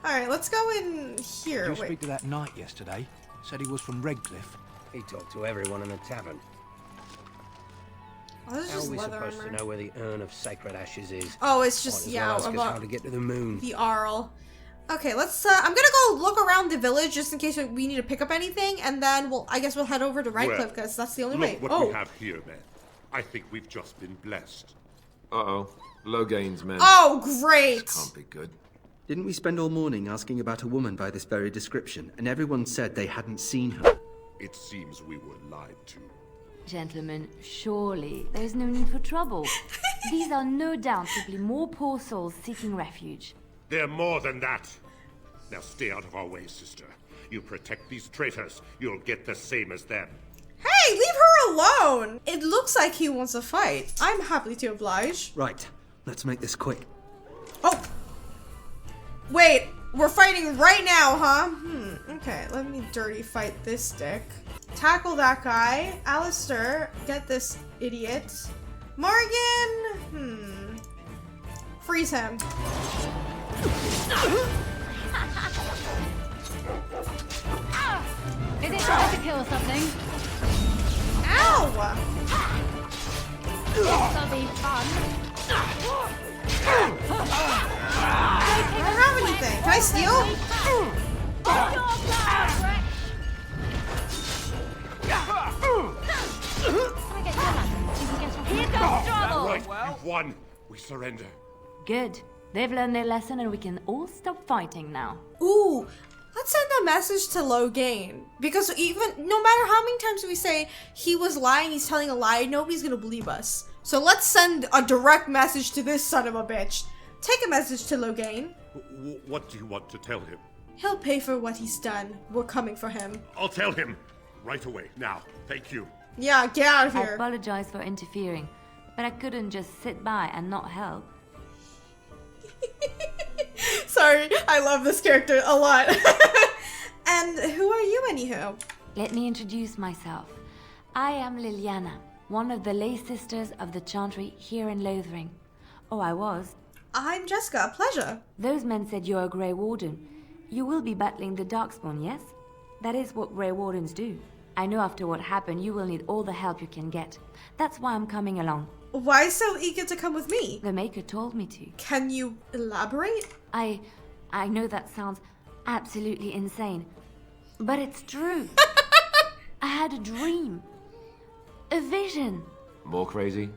Alright, let's go in here. Did you speak to that knight yesterday? Said he was from Redcliffe. He talked to everyone in the tavern. Oh, this is How are just we leather supposed armor. to know where the urn of sacred ashes is? Oh, it's just, Might as yeah, well ask us about how to get to the moon. the Arl. Okay, let's, I'm gonna go look around the village just in case we need to pick up anything, and then I guess we'll head over to Redcliffe, because that's the only way. Look what we have here, men. I think we've just been blessed. Uh-oh. Logain's men. Oh, great! This can't be good. Didn't we spend all morning asking about a woman by this very description, and everyone said they hadn't seen her? It seems we were lied to. Gentlemen, surely there is no need for trouble. These are no doubt simply more poor souls seeking refuge. They're more than that. Now stay out of our way, sister. You protect these traitors, you'll get the same as them. Hey, leave her alone! It looks like he wants a fight. I'm happy to oblige. Right, let's make this quick. Oh! Wait, we're fighting right now, huh? Okay, let me dirty fight this dick. Tackle that guy. Alistair, get this idiot. Morrigan! Freeze him. Is it trying to kill something? Ow! This'll be fun. I don't have anything. Can I steal? Here goes trouble. Right, you've won. We surrender. Good. They've learned their lesson and we can all stop fighting now. Ooh, let's send a message to Logain. Because even, no matter how many times we say he was lying, he's telling a lie, nobody's gonna believe us. So let's send a direct message to this son of a bitch. Take a message to Logain. What do you want to tell him? He'll pay for what he's done. We're coming for him. I'll tell him. Right away. Now. Thank you. Yeah, get out of I here. apologize for interfering, but I couldn't just sit by and not help. Sorry, I love this character a lot. And who are you, anywho? Let me introduce myself. I am Leliana, one of the lay sisters of the Chantry here in Lothering. Oh, I was. I'm Jessica, a pleasure. Those men said you're a Grey Warden. You will be battling the Darkspawn, yes? That is what Grey Wardens do. I know after what happened, you will need all the help you can get. That's why I'm coming along. Why so eager to come with me? The Maker told me to. Can you elaborate? I know that sounds absolutely insane, but it's true. I had a dream. A vision. More crazy?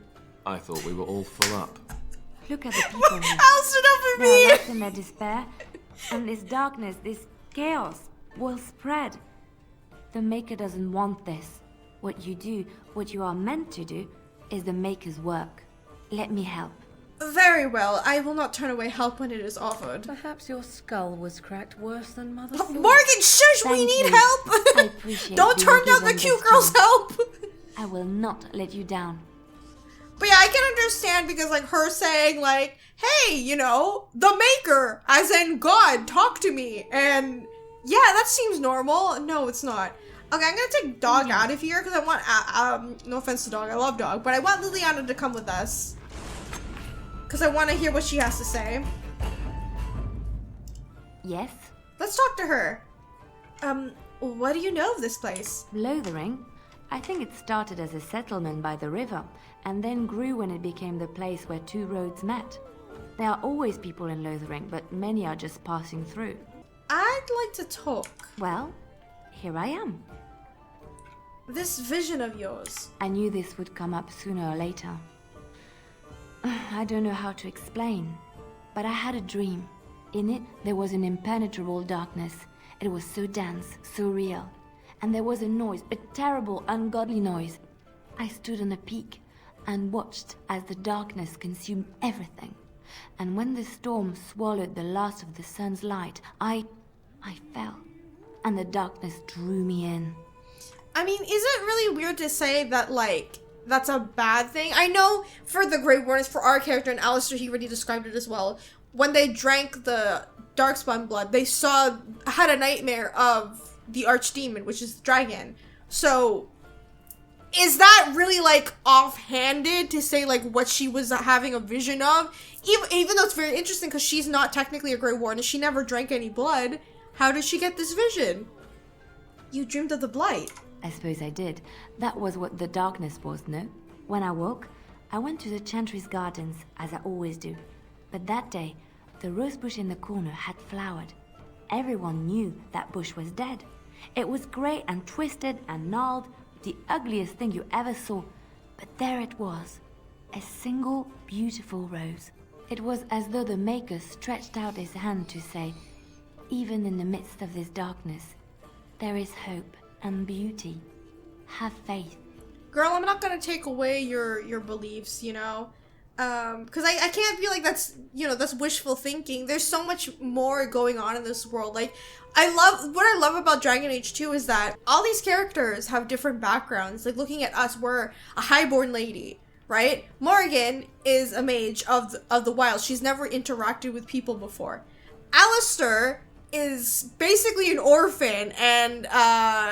I thought we were all full up. Look at the people here. Alistair, don't be They're mean. lost in their despair, and this darkness, this chaos will spread. The Maker doesn't want this. What you do, what you are meant to do, is the Maker's work. Let me help. Very well. I will not turn away help when it is offered. Perhaps your skull was cracked worse than Mother Morgan, shush! We need help! I appreciate Don't turn down the cute girl's help! I will not let you down. But yeah, I can understand because like her saying like, hey, you know, the Maker, as in God, talk to me. And yeah, that seems normal. No, it's not. Okay, I'm gonna take Dog out of here because I want, no offense to Dog, I love Dog, but I want Leliana to come with us. Because I want to hear what she has to say. Yes? Let's talk to her. What do you know of this place? Lothering? I think it started as a settlement by the river, and then grew when it became the place where two roads met. There are always people in Lothering, but many are just passing through. I'd like to talk. Well, here I am. This vision of yours. I knew this would come up sooner or later. I don't know how to explain, but I had a dream. In it, there was an impenetrable darkness. It was so dense, so real. And there was a noise, a terrible, ungodly noise. I stood on a peak and watched as the darkness consumed everything. And when the storm swallowed the last of the sun's light, I fell. And the darkness drew me in. I mean, is it really weird to say that, like, that's a bad thing? I know for the Grey Wardens, for our character, and Alistair, he already described it as well. When they drank the Darkspawn blood, they had a nightmare of the archdemon, which is the dragon. So, is that really, like, offhanded to say, like, what she was having a vision of? Even though it's very interesting because she's not technically a Grey Warden, she never drank any blood. How did she get this vision? You dreamed of the blight. I suppose I did. That was what the darkness was, no? When I woke, I went to the Chantry's gardens, as I always do. But that day, the rosebush in the corner had flowered. Everyone knew that bush was dead. It was grey and twisted and gnarled, the ugliest thing you ever saw. But there it was, a single beautiful rose. It was as though the Maker stretched out his hand to say, even in the midst of this darkness, there is hope and beauty. Have faith. Girl, I'm not gonna take away your beliefs, you know? Because I can't feel like that's, you know, that's wishful thinking. There's so much more going on in this world. Like, what I love about Dragon Age 2 is that all these characters have different backgrounds. Like, looking at us, we're a highborn lady, right? Morrigan is a mage of the wild. She's never interacted with people before. Alistair is basically an orphan, and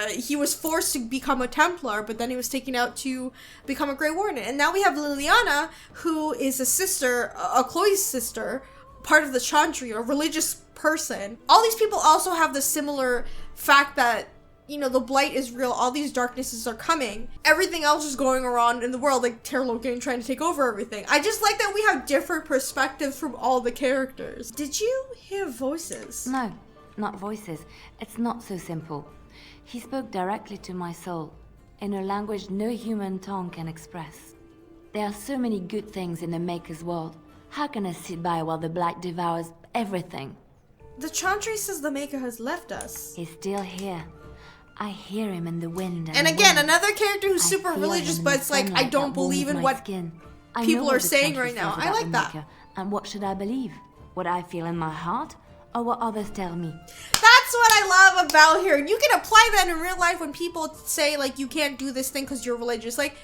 he was forced to become a Templar, but then he was taken out to become a Grey Warden. And now we have Leliana, who is a sister, a Qwonn's sister, part of the Chantry, a religious person. All these people also have the similar fact that, you know, the blight is real, all these darknesses are coming. Everything else is going around in the world, like DahliaLynn trying to take over everything. I just like that we have different perspectives from all the characters. Did you hear voices? No. Not voices. It's not so simple. He spoke directly to my soul, in a language no human tongue can express. There are so many good things in the Maker's world. How can I sit by while the blight devours everything? The Chantry says the Maker has left us. He's still here. I hear him in the wind. And again, another character who's super religious, but it's like, I don't believe in what people are saying right now. I like that. Maker, and what should I believe? What I feel in my heart? Or what others tell me. That's what I love about here. You can apply that in real life when people say, like, you can't do this thing because you're religious. Like,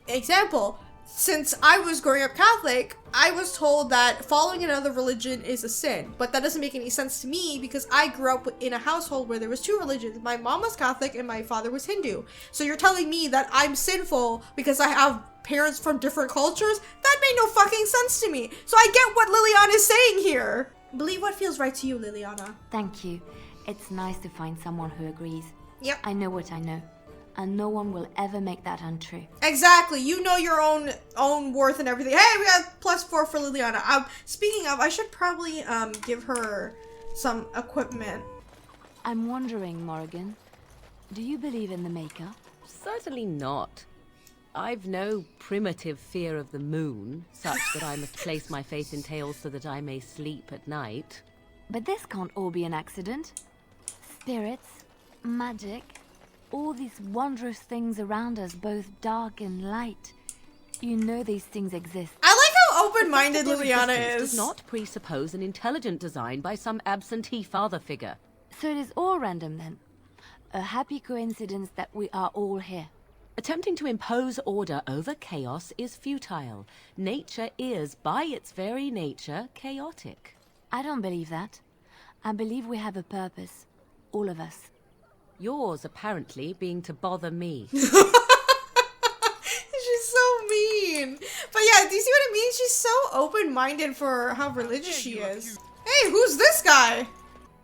example, since I was growing up Catholic, I was told that following another religion is a sin. But that doesn't make any sense to me because I grew up in a household where there was two religions. My mom was Catholic and my father was Hindu. So you're telling me that I'm sinful because I have parents from different cultures? That made no fucking sense to me. So I get what Leliana is saying here. Believe what feels right to you, Leliana. Thank you. It's nice to find someone who agrees. Yep. I know what I know, and no one will ever make that untrue. Exactly. You know your own worth and everything. Hey, we got +4 for Leliana. Speaking of, I should probably give her some equipment. I'm wondering, Morrigan, do you believe in the Maker? Certainly not. I've no primitive fear of the moon, such that I must place my faith in tales so that I may sleep at night. But this can't all be an accident. Spirits, magic. all these wondrous things around us, both dark and light. You know these things exist. I like how open-minded Leliana Does is. not presuppose an intelligent design by some absentee father figure. So it is all random then. A happy coincidence that we are all here. Attempting to impose order over chaos is futile. Nature is, by its very nature, chaotic. I don't believe that. I believe we have a purpose. All of us. Yours, apparently, being to bother me. She's so mean. But yeah, do you see what I mean? She's so open-minded for how religious she is. Hey, who's this guy?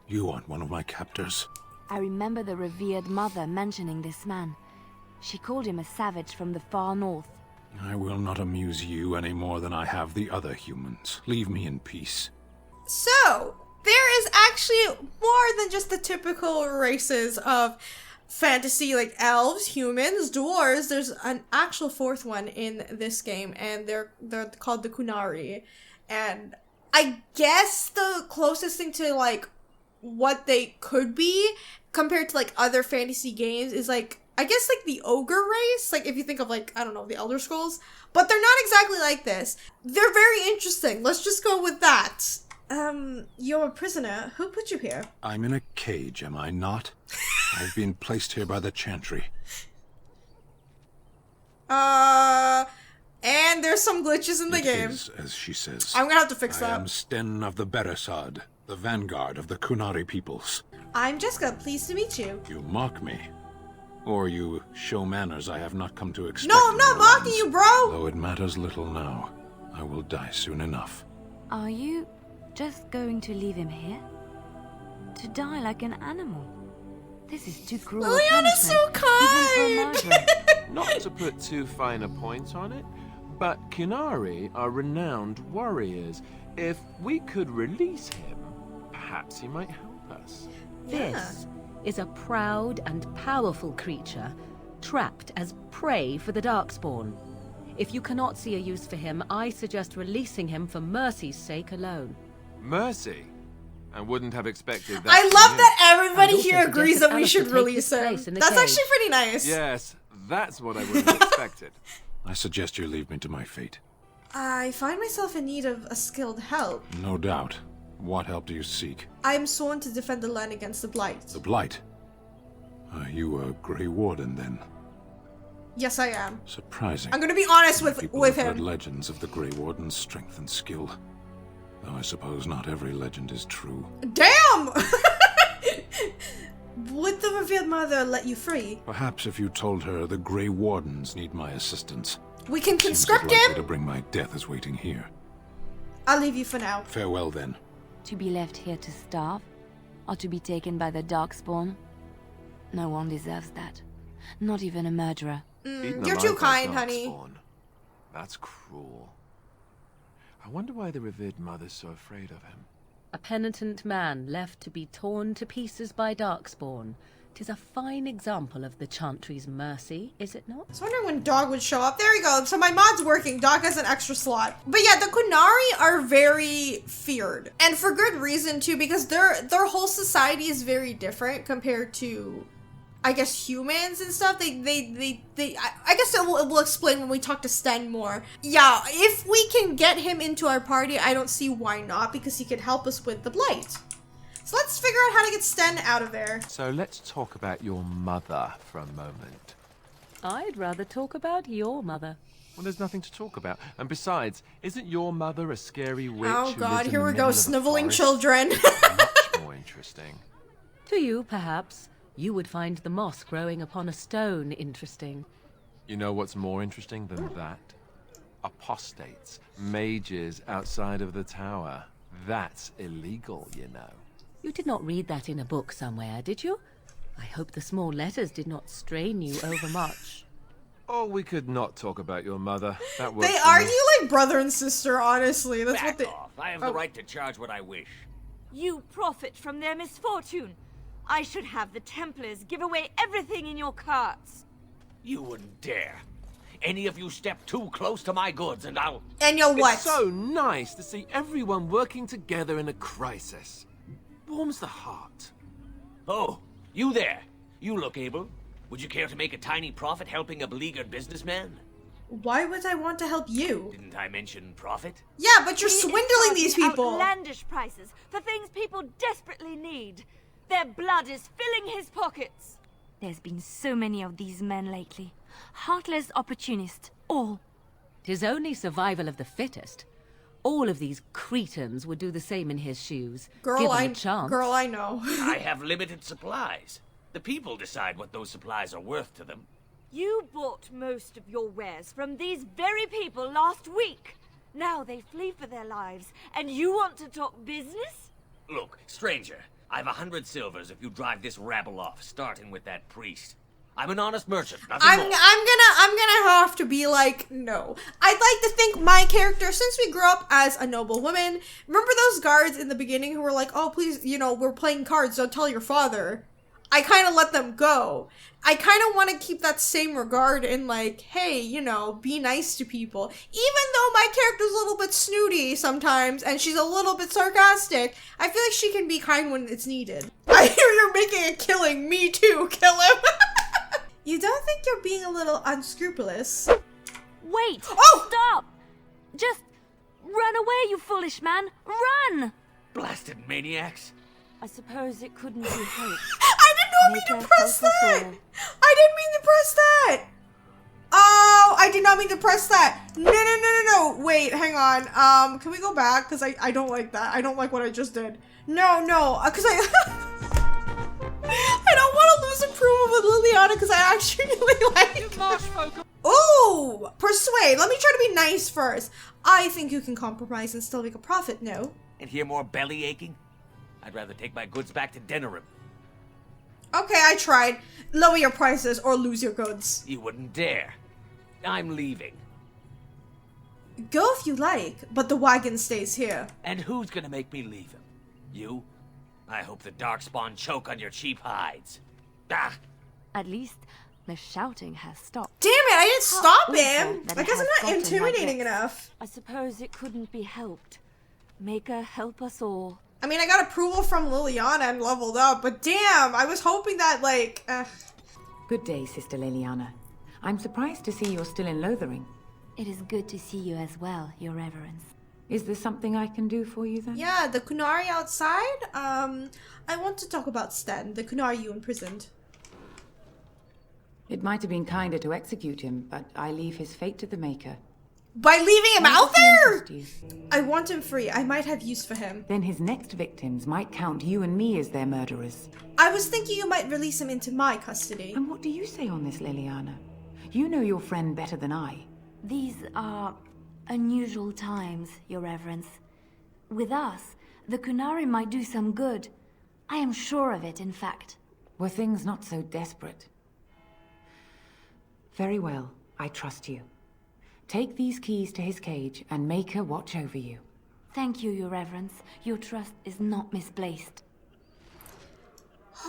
You aren't one of my captors. I remember the revered mother mentioning this man. She called him a savage from the far north. I will not amuse you any more than I have the other humans. Leave me in peace. So, there is actually more than just the typical races of fantasy, like elves, humans, dwarves. There's an actual fourth one in this game, and they're called the Qunari. And I guess the closest thing to like what they could be compared to like other fantasy games is like, I guess like the ogre race, like if you think of like, I don't know, the Elder Scrolls, but they're not exactly like this. They're very interesting. Let's just go with that. You're a prisoner. Who put you here? I'm in a cage, am I not? I've been placed here by the Chantry. And there's some glitches in the game. Is, as she says. I'm gonna have to fix I that. am Sten of the Beresad, the vanguard of the Qunari peoples. I'm Jessica. Pleased to meet you. You mock me. Or you show manners I have not come to expect. No, I'm not mocking you, bro! Though it matters little now. I will die soon enough. Are you just going to leave him here? To die like an animal? This is too cruel. Leliana's so kind! Not to put too fine a point on it, but Qunari are renowned warriors. If we could release him, perhaps he might help us. This is a proud and powerful creature, trapped as prey for the Darkspawn. If you cannot see a use for him, I suggest releasing him for mercy's sake alone. Mercy? I wouldn't have expected that. I love that everybody also here agrees that we Alistair should to take release his him. place in the That's cage. actually pretty nice. Yes, that's what I would have expected. I suggest you leave me to my fate. I find myself in need of a skilled help. No doubt. What help do you seek? I am sworn to defend the land against the Blight. The Blight? Are you a Grey Warden, then? Yes, I am. Surprising. I'm gonna be honest with People have heard him. legends of the Grey Warden's strength and skill. Though I suppose not every legend is true. Damn! Would the revered mother let you free? Perhaps if you told her the Grey Wardens need my assistance. We can Seems conscript as likely him? to bring my death is waiting here. I'll leave you for now. Farewell, then. To be left here to starve? Or to be taken by the Darkspawn? No one deserves that. Not even a murderer. You're too kind, honey. Darkspawn. That's cruel. I wonder why the revered mother's so afraid of him. A penitent man left to be torn to pieces by Darkspawn. 'Tis a fine example of the Chantry's mercy, is it not? I was wondering when Dog would show up. There we go. So my mod's working. Dog has an extra slot. But yeah, the Qunari are very feared. And for good reason too, because their whole society is very different compared to, I guess, humans and stuff. I guess we'll explain when we talk to Sten more. Yeah, if we can get him into our party, I don't see why not, because he could help us with the Blight. So let's figure out how to get Sten out of there. So let's talk about your mother for a moment. I'd rather talk about your mother. Well, there's nothing to talk about. And besides, isn't your mother a scary witch Oh who god, lives in here the we middle go, of the sniveling forest? children. Much more interesting. To you, perhaps, you would find the moss growing upon a stone interesting. You know what's more interesting than that? Apostates, mages outside of the tower. That's illegal, you know. You did not read that in a book somewhere, did you? I hope the small letters did not strain you overmuch. Oh, we could not talk about your mother. That works They for me. argue like brother and sister, honestly. That's what they. Off. I have the right to charge what I wish. You profit from their misfortune. I should have the Templars give away everything in your carts. You wouldn't dare. Any of you step too close to my goods and I'll... And you'll what? It's so nice to see everyone working together in a crisis. Warms the heart. Oh, you there. You look able. Would you care to make a tiny profit helping a beleaguered businessman? Why would I want to help you? Didn't I mention profit? Yeah, but you're He is swindling these charging people. Outlandish prices for things people desperately need. Their blood is filling his pockets. There's been so many of these men lately. Heartless opportunists, all. 'Tis only survival of the fittest. All of these cretins would do the same in his shoes. Give them a chance. Girl, I know. I have limited supplies. The people decide what those supplies are worth to them. You bought most of your wares from these very people last week. Now they flee for their lives, and you want to talk business? Look, stranger, I've 100 silvers if you drive this rabble off, starting with that priest. I'm an honest merchant, nothing I'm more. gonna have to be like, no. I'd like to think my character, since we grew up as a noble woman, remember those guards in the beginning who were like, oh, please, you know, we're playing cards, don't tell your father. I kind of let them go. I kind of want to keep that same regard in like, hey, you know, be nice to people. Even though my character's a little bit snooty sometimes and she's a little bit sarcastic, I feel like she can be kind when it's needed. I hear you're making a killing. Me too. Kill him. You don't think you're being a little unscrupulous? Wait! Oh! Stop! Just run away, you foolish man! Run! Blasted maniacs. I suppose it couldn't be helped. I did not mean to press that! I didn't mean to press that! Oh, I did not mean to press that! No. Wait, hang on. Can we go back? Because I don't like that. I don't like what I just did. No, because I... I don't want to lose approval with Leliana because I actually like... Oh! Persuade! Let me try to be nice first. I think you can compromise and still make a profit, no? And hear more belly aching? I'd rather take my goods back to Denerim. Okay, I tried. Lower your prices or lose your goods. You wouldn't dare. I'm leaving. Go if you like, but the wagon stays here. And who's gonna make me leave him? You? I hope the Darkspawn choke on your cheap hides. Ah! At least the shouting has stopped. Damn it, I didn't stop awful him! that I it guess has I'm not gotten intimidating like this. enough. I suppose it couldn't be helped. Maker, help us all. I mean, I got approval from Leliana and leveled up, but damn, I was hoping that, like, Good day, Sister Leliana. I'm surprised to see you're still in Lothering. It is good to see you as well, Your Reverence. Is there something I can do for you then? Yeah, the Qunari outside. I want to talk about Sten, the Qunari you imprisoned. It might have been kinder to execute him, but I leave his fate to the Maker. By leaving him out there? Interest you? I want him free. I might have use for him. Then his next victims might count you and me as their murderers. I was thinking you might release him into my custody. And what do you say on this, Leliana? You know your friend better than I. These are unusual times, Your Reverence. With us, the Qunari might do some good. I am sure of it, in fact. Were things not so desperate? Very well, I trust you. Take these keys to his cage and make her watch over you. Thank you, Your Reverence. Your trust is not misplaced.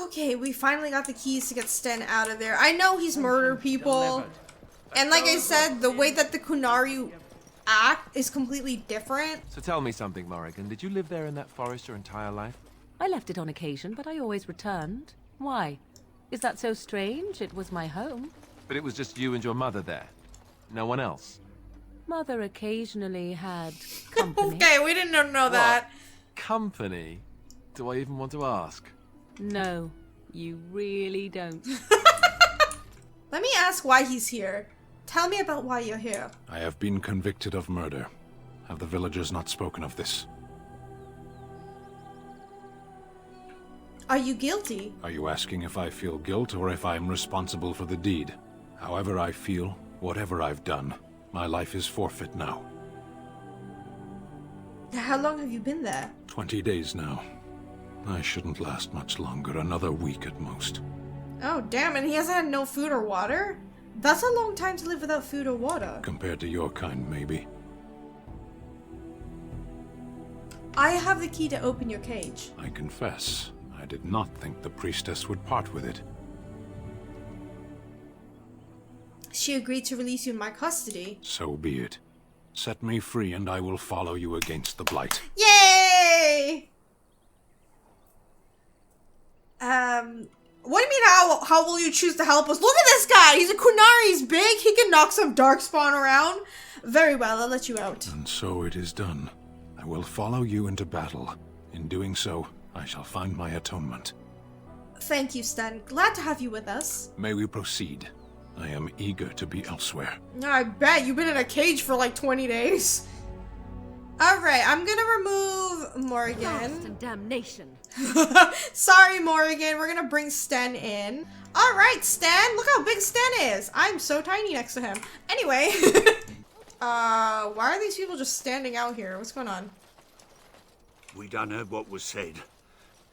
Okay, we finally got the keys to get Sten out of there. I know he's murdered people. And like I said, the way that the Qunari act is completely different. So tell me something, Morrigan. Did you live there in that forest your entire life? I left it on occasion, but I always returned. Why? Is that so strange? It was my home. But it was just you and your mother there. No one else. Mother occasionally had company. Okay, we didn't know that. Company? Do I even want to ask? No, you really don't. Let me ask why he's here. Tell me about why you're here. I have been convicted of murder. Have the villagers not spoken of this? Are you guilty? Are you asking if I feel guilt or if I am responsible for the deed? However I feel, whatever I've done, my life is forfeit now. How long have you been there? 20 days now. I shouldn't last much longer, another week at most. Oh, damn, and he hasn't had no food or water? That's a long time to live without food or water. Compared to your kind, maybe. I have the key to open your cage. I confess, I did not think the priestess would part with it. She agreed to release you in my custody. So be it. Set me free and I will follow you against the Blight. Yay! What do you mean, how will you choose to help us? Look at this guy! He's a Qwinn, he's big, he can knock some darkspawn around. Very well, I'll let you out. And so it is done. I will follow you into battle. In doing so, I shall find my atonement. Thank you, Sten. Glad to have you with us. May we proceed? I am eager to be elsewhere. I bet you've been in a cage for like 20 days. Alright, I'm gonna remove Morrigan. Blast and damnation. Sorry, Morrigan. We're gonna bring Sten in. Alright, Sten. Look how big Sten is. I'm so tiny next to him. Anyway. Why are these people just standing out here? What's going on? We done heard what was said.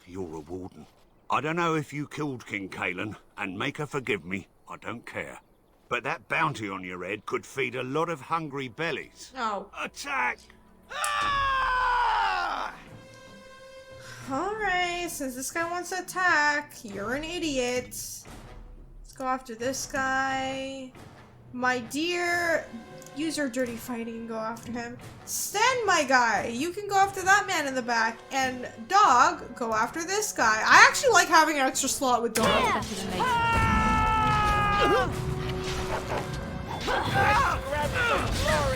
You're a warden. I don't know if you killed King Kaelin, and make her forgive me. I don't care. But that bounty on your head could feed a lot of hungry bellies. Oh. Attack! Alright, since this guy wants to attack, you're an idiot. Let's go after this guy. My dear, use your dirty fighting and go after him. Sten, my guy, you can go after that man in the back. And Dog, go after this guy. I actually like having an extra slot with Dog.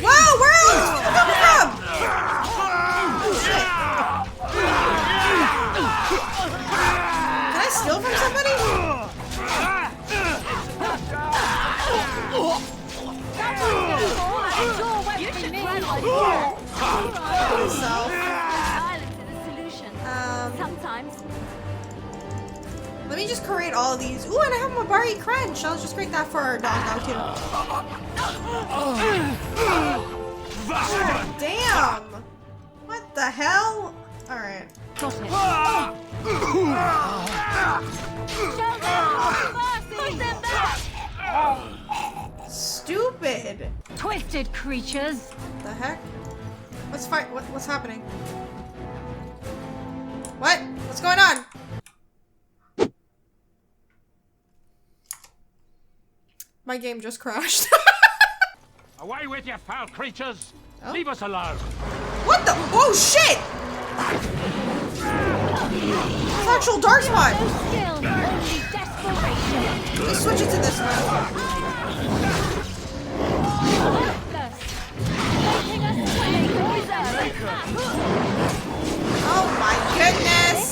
Wow, where are these people coming from? Oh, shit. Can I steal from somebody? Let me just create all of these. Ooh, and I have Mabari Crunch. I'll just create that for our dog now, too. Oh, damn! What the hell? Alright. Got it. Push them back! Stupid! Twisted creatures! The heck? Let's fight. What's happening? What? What's going on? My game just crashed. Away with you, foul creatures! Oh. Leave us alone! What the? Oh shit! It's actual darkspawn. Let's switch it to this one. Oh my goodness!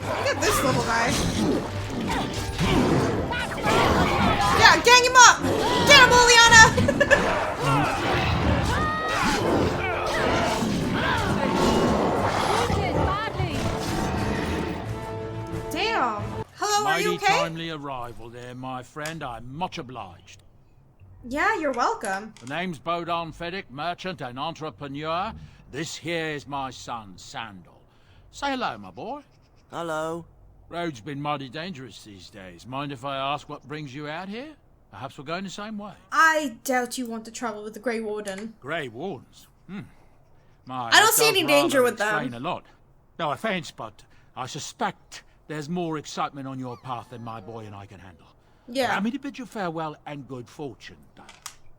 Look at this little guy. Yeah, gang him up! Get him, Leliana! Damn. Hello, are you Mighty okay? timely arrival there, my friend. I'm much obliged. Yeah, you're welcome. The name's Bodon Feddick, merchant and entrepreneur. This here is my son, Sandal. Say hello, my boy. Hello. Road's been mighty dangerous these days. Mind if I ask what brings you out here? Perhaps we're going the same way. I doubt you want to travel with the Grey Warden. Grey Wardens? My, I don't see any does danger rather with them. explain a lot. No offense, but I suspect there's more excitement on your path than my boy and I can handle. Yeah. Allow me to bid you farewell and good fortune, Dale.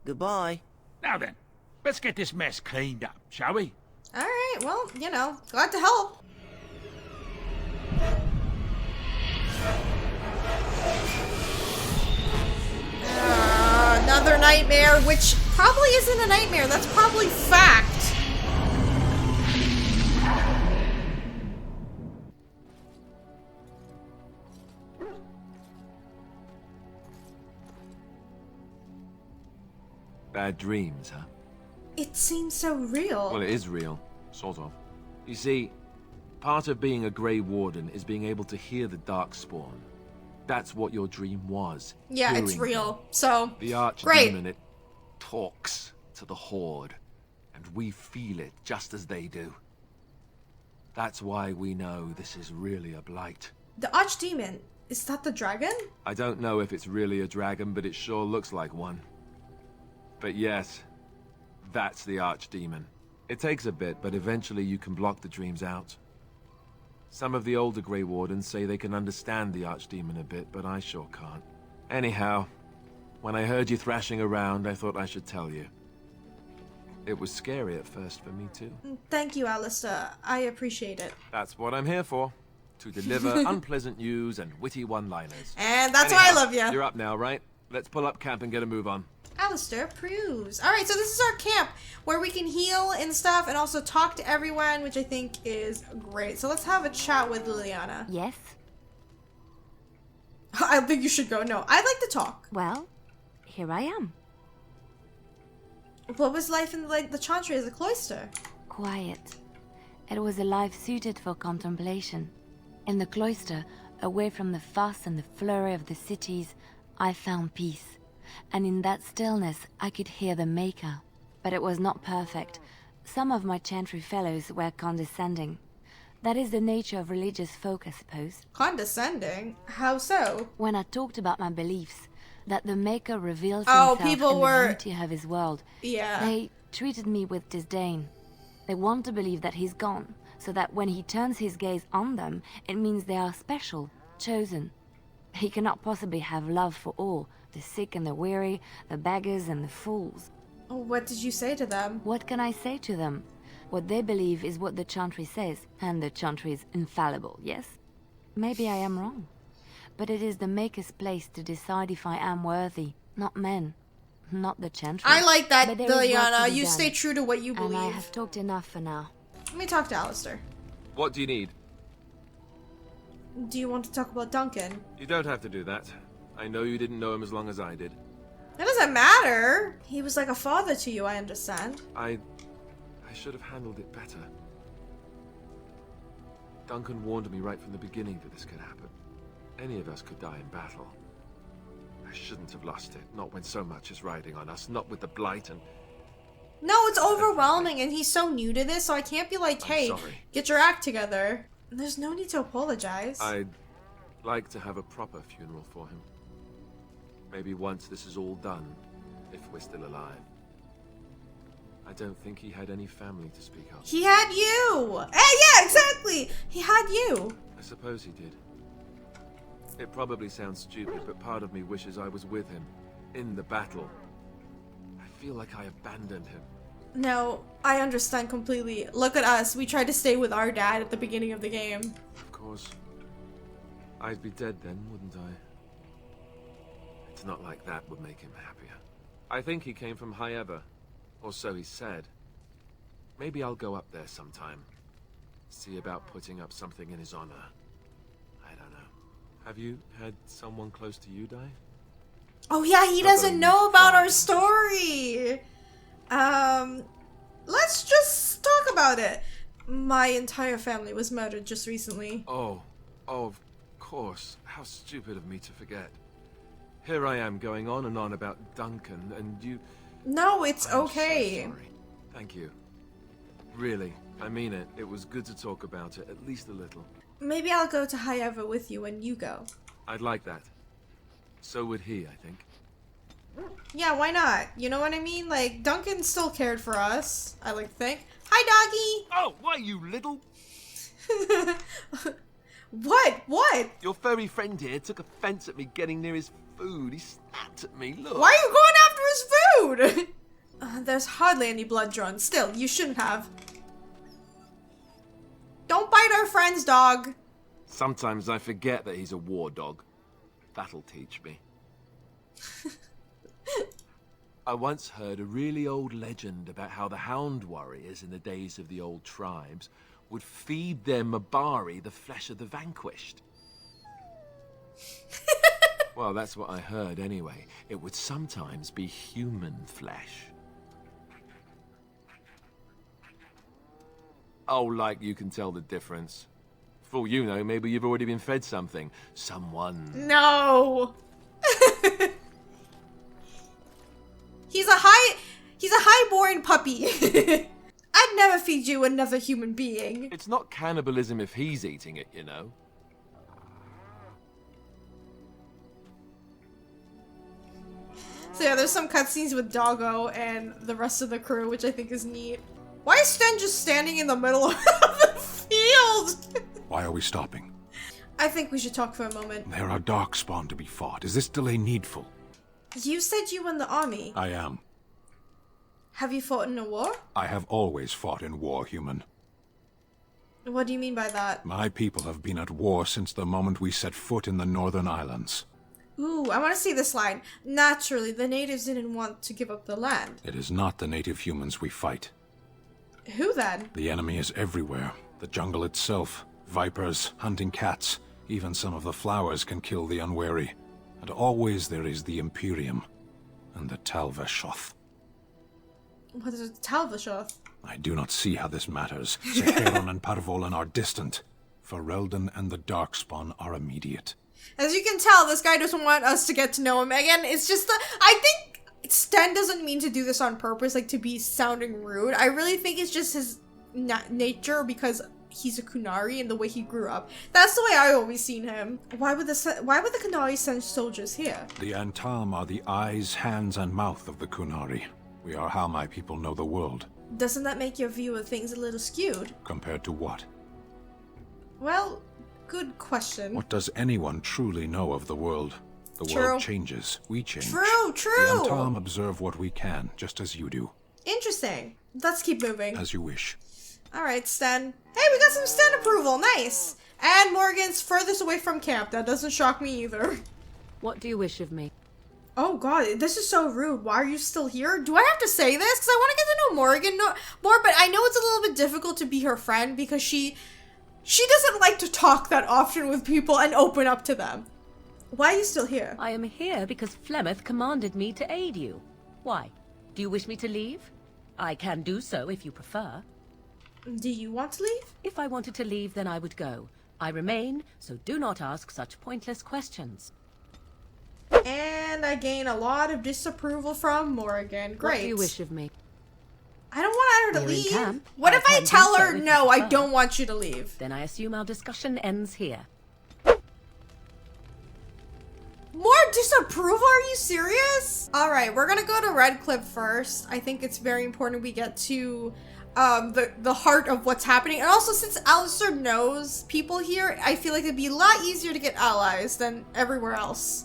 Goodbye. Now then, let's get this mess cleaned up, shall we? Alright, well, you know, glad to help. Another nightmare, which probably isn't a nightmare. That's probably fact. Bad dreams, huh? It seems so real. Well, it is real. Sort of. You see, part of being a Grey Warden is being able to hear the Darkspawn. That's what your dream was. Yeah, it's hearing real. them. So, The great. archdemon, it talks to the Horde, and we feel it just as they do. That's why we know this is really a blight. The archdemon, is that the dragon? I don't know if it's really a dragon, but it sure looks like one. But yes, that's the archdemon. It takes a bit, but eventually you can block the dreams out. Some of the older Grey Wardens say they can understand the archdemon a bit, but I sure can't. Anyhow, when I heard you thrashing around, I thought I should tell you. It was scary at first for me too. Thank you, Alistair. I appreciate it. That's what I'm here for. To deliver unpleasant news and witty one-liners. And that's why I love you. You're up now, right? Let's pull up camp and get a move on. Alistair approves. Alright, so this is our camp where we can heal and stuff and also talk to everyone, which I think is great. So let's have a chat with Leliana. Yes? I think you should go. No, I'd like to talk. Well, here I am. What was life in the Chantry as a cloister? Quiet. It was a life suited for contemplation. In the cloister, away from the fuss and the flurry of the cities, I found peace. And in that stillness, I could hear the Maker. But it was not perfect. Some of my Chantry fellows were condescending. That is the nature of religious folk, I suppose. Condescending? How so? When I talked about my beliefs, that the Maker reveals himself in the beauty of his world, they treated me with disdain. They want to believe that he's gone, so that when he turns his gaze on them, it means they are special, chosen. He cannot possibly have love for all, the sick and the weary, the beggars and the fools. What did you say to them? What can I say to them? What they believe is what the Chantry says, and the Chantry is infallible, yes? Maybe I am wrong. But it is the Maker's place to decide if I am worthy, not men, not the Chantry. I like that, Leliana. You stay true to what you believe. And I have talked enough for now. Let me talk to Alistair. What do you need? Do you want to talk about Duncan? You don't have to do that. I know you didn't know him as long as I did. That doesn't matter. He was like a father to you, I understand. I should have handled it better. Duncan warned me right from the beginning that this could happen. Any of us could die in battle. I shouldn't have lost it, not when so much is riding on us, not with the blight and... No, it's overwhelming and he's so new to this, so I can't be like, hey, get your act together. There's no need to apologize. I'd like to have a proper funeral for him. Maybe once this is all done, if we're still alive. I don't think he had any family to speak of. He had you! Yeah, exactly! He had you! I suppose he did. It probably sounds stupid, but part of me wishes I was with him, in the battle. I feel like I abandoned him. No, I understand completely. Look at us. We tried to stay with our dad at the beginning of the game. Of course. I'd be dead then, wouldn't I? It's not like that would make him happier. I think he came from High Ever. Or so he said. Maybe I'll go up there sometime. See about putting up something in his honor. I don't know. Have you had someone close to you die? Oh yeah, he doesn't know about our story! Let's just talk about it. My entire family was murdered just recently. Oh, of course. How stupid of me to forget. Here I am going on and on about Duncan, and you... No, it's okay. So sorry. Thank you. Really, I mean it. It was good to talk about it, at least a little. Maybe I'll go to High Ever with you when you go. I'd like that. So would he, I think. Yeah, why not? You know what I mean? Like, Duncan still cared for us, I like to think. Hi, doggy! Oh, why, you little... What? Your furry friend here took offense at me getting near his food. He snapped at me, look. Why are you going after his food? There's hardly any blood drawn. Still, you shouldn't have. Don't bite our friend's dog. Sometimes I forget that he's a war dog. That'll teach me. I once heard a really old legend about how the Hound warriors in the days of the old tribes would feed their Mabari the flesh of the vanquished. Well, that's what I heard anyway. It would sometimes be human flesh. Oh, like you can tell the difference. For all you know, maybe you've already been fed something. Someone. No! He's a highborn puppy. I'd never feed you another human being. It's not cannibalism if he's eating it, you know. So yeah, there's some cutscenes with Doggo and the rest of the crew, which I think is neat. Why is Sten just standing in the middle of the field? Why are we stopping? I think we should talk for a moment. There are darkspawn to be fought. Is this delay needful? You said you were in the army. I am. Have you fought in a war? I have always fought in war, human. What do you mean by that? My people have been at war since the moment we set foot in the Northern Islands. Ooh, I want to see this line. Naturally, the natives didn't want to give up the land. It is not the native humans we fight. Who then? The enemy is everywhere. The jungle itself, vipers, hunting cats, even some of the flowers can kill the unwary. And always there is the Imperium and the Talvashoth. What is it, Talvashoth? I do not see how this matters. Zevran and Parvolan are distant. Ferelden and the Darkspawn are immediate. As you can tell, this guy doesn't want us to get to know him. Again, it's just I think Sten doesn't mean to do this on purpose, like to be sounding rude. I really think it's just his nature because he's a Qunari and the way he grew up. That's the way I always seen him. Why would the Qunari send soldiers here? The Antam are the eyes, hands, and mouth of the Qunari. We are how my people know the world. Doesn't that make your view of things a little skewed? Compared to what? Well, good question. What does anyone truly know of the world? The world changes. We change. True. The Antam observe what we can, just as you do. Interesting. Let's keep moving. As you wish. Alright, Sten. Hey, we got some Sten approval. Nice. And Morrigan's furthest away from camp. That doesn't shock me either. What do you wish of me? Oh god, this is so rude. Why are you still here? Do I have to say this? Because I want to get to know Morrigan more, but I know it's a little bit difficult to be her friend because she doesn't like to talk that often with people and open up to them. Why are you still here? I am here because Flemeth commanded me to aid you. Why? Do you wish me to leave? I can do so if you prefer. Do you want to leave? If I wanted to leave, then I would go. I remain, so do not ask such pointless questions. And I gain a lot of disapproval from Morrigan. Great. What do you wish of me? I don't want her to We're in leave. camp. What if I can tell do so her, if you no, I prefer. don't want you to leave? Then I assume our discussion ends here. More disapproval? Are you serious? Alright, we're gonna go to Redcliffe first. I think it's very important we get to the heart of what's happening. And also, since Alistair knows people here, I feel like it'd be a lot easier to get allies than everywhere else.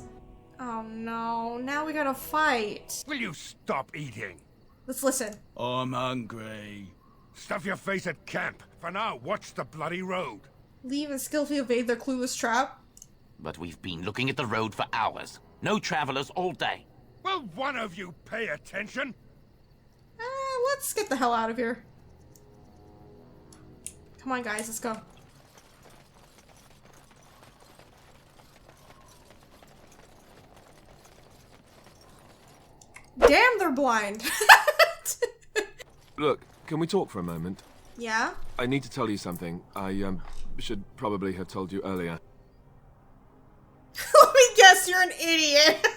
Oh no, now we gotta fight. Will you stop eating? Let's listen. I'm hungry. Stuff your face at camp. For now, watch the bloody road. Leave and skillfully evade their clueless trap. But we've been looking at the road for hours. No travelers all day. Will one of you pay attention? Let's get the hell out of here. Come on, guys, let's go. Damn, they're blind. Look, can we talk for a moment? Yeah? I need to tell you something. I should probably have told you earlier. Let me guess, you're an idiot.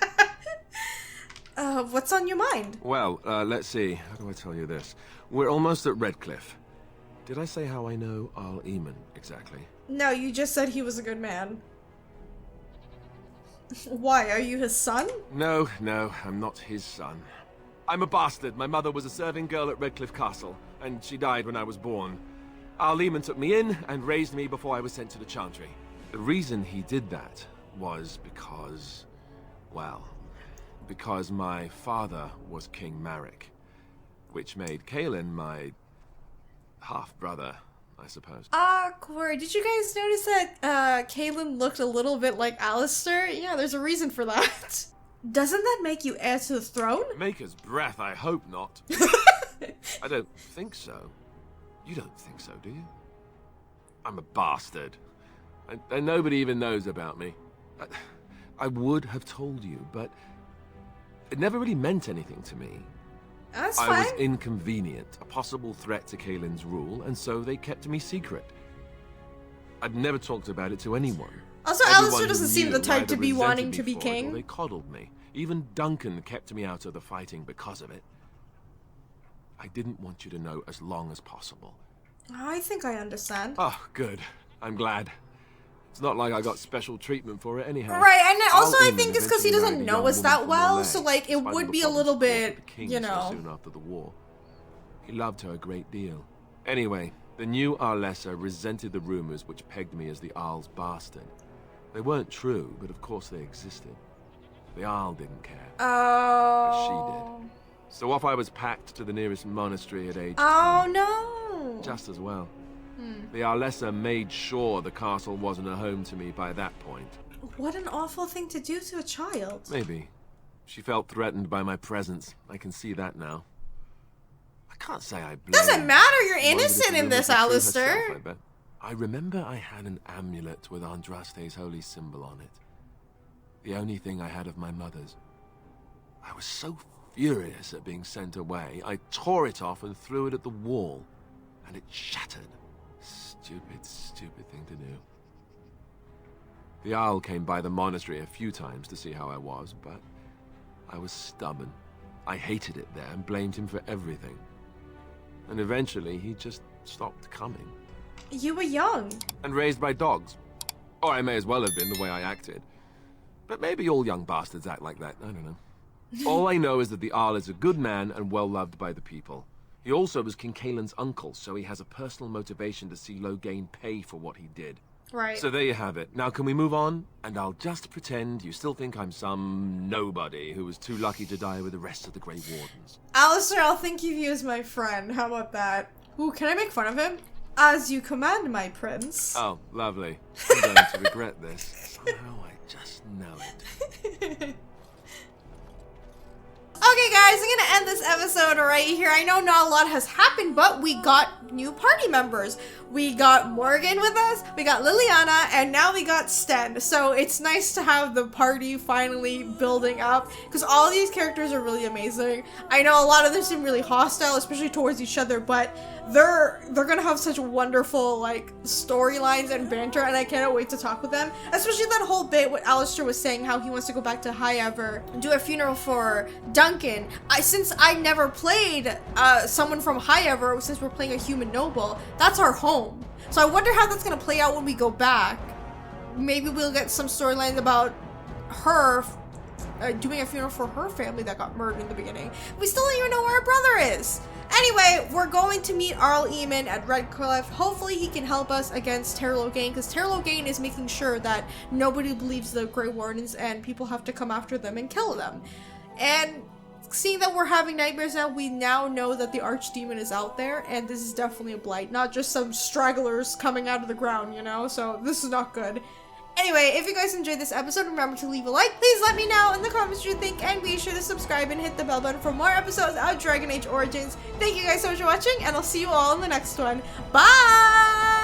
What's on your mind? Well, let's see. How do I tell you this? We're almost at Redcliffe. Did I say how I know Al Eamon exactly? No, you just said he was a good man. Why, are you his son? No, I'm not his son. I'm a bastard. My mother was a serving girl at Redcliffe Castle, and she died when I was born. Al Eamon took me in and raised me before I was sent to the Chantry. The reason he did that was because, well, because my father was King Marek, which made Qwinn my half-brother, I suppose. Awkward. Did you guys notice that Qwinn looked a little bit like Alistair? Yeah, there's a reason for that. Doesn't that make you heir to the throne? Maker's breath, I hope not. I don't think so. You don't think so, do you? I'm a bastard. And nobody even knows about me. I would have told you, but it never really meant anything to me. That's I fine. was inconvenient, a possible threat to Qwynn's rule, and so they kept me secret. I'd never talked about it to anyone. Also, Everyone Alistair who doesn't seem knew the type either to be resented wanting me to be for it, king. or they coddled me. Even Duncan kept me out of the fighting because of it. I didn't want you to know as long as possible. I think I understand. Oh, good. I'm glad. It's not like I got special treatment for it anyhow. Right, and also I Al think Eamon it's because he eventually doesn't married a know young us woman that from well, Lelay, so like it despite would the be a problems little brought to bit, the king you so know. soon after the war. He loved her a great deal. Anyway, the new Arlessa resented the rumors which pegged me as the Arl's bastard. They weren't true, but of course they existed. The Arl didn't care. Oh. So off I was packed to the nearest monastery at age 10. Oh no! Just as well. The Arlessa made sure the castle wasn't a home to me by that point. What an awful thing to do to a child. Maybe. She felt threatened by my presence. I can see that now. I can't say I blame. Doesn't matter, you're She wanted innocent to in this, live it through Alistair. herself, I bet. I remember I had an amulet with Andraste's holy symbol on it. The only thing I had of my mother's. I was so furious at being sent away, I tore it off and threw it at the wall, and it shattered. Stupid, stupid thing to do. The Owl came by the monastery a few times to see how I was, but I was stubborn. I hated it there and blamed him for everything. And eventually, he just stopped coming. You were young. And raised by dogs. Or I may as well have been the way I acted. But maybe all young bastards act like that, I don't know. All I know is that the Arl is a good man and well-loved by the people. He also was King Kaelin's uncle, so he has a personal motivation to see Loghain pay for what he did. Right. So there you have it. Now can we move on? And I'll just pretend you still think I'm some nobody who was too lucky to die with the rest of the Grey Wardens. Alistair, I'll think of you as my friend. How about that? Ooh, can I make fun of him? As you command, my prince. Oh, lovely. I'm going to regret this. Somehow I just know it. Okay guys, I'm gonna end this episode right here. I know not a lot has happened, but we got new party members. We got Morrigan with us, we got Leliana, and now we got Sten. So it's nice to have the party finally building up, because all these characters are really amazing. I know a lot of them seem really hostile, especially towards each other, but they're gonna have such wonderful like storylines and banter, and I cannot wait to talk with them. Especially that whole bit what Alistair was saying, how he wants to go back to High Ever and do a funeral for Duncan. Since I never played someone from High Ever, since we're playing a human noble, that's our home. So I wonder how that's gonna play out when we go back. Maybe we'll get some storylines about her doing a funeral for her family that got murdered in the beginning. We still don't even know where our brother is. Anyway, we're going to meet Arl Eamon at Redcliffe. Hopefully he can help us against Ter Loghain, because Ter Loghain is making sure that nobody believes the Grey Wardens and people have to come after them and kill them. And seeing that we're having nightmares now, we now know that the archdemon is out there, and this is definitely a blight, not just some stragglers coming out of the ground, you know? So this is not good. Anyway, if you guys enjoyed this episode, remember to leave a like. Please let me know in the comments what you think, and be sure to subscribe and hit the bell button for more episodes of Dragon Age Origins. Thank you guys so much for watching, and I'll see you all in the next one. Bye!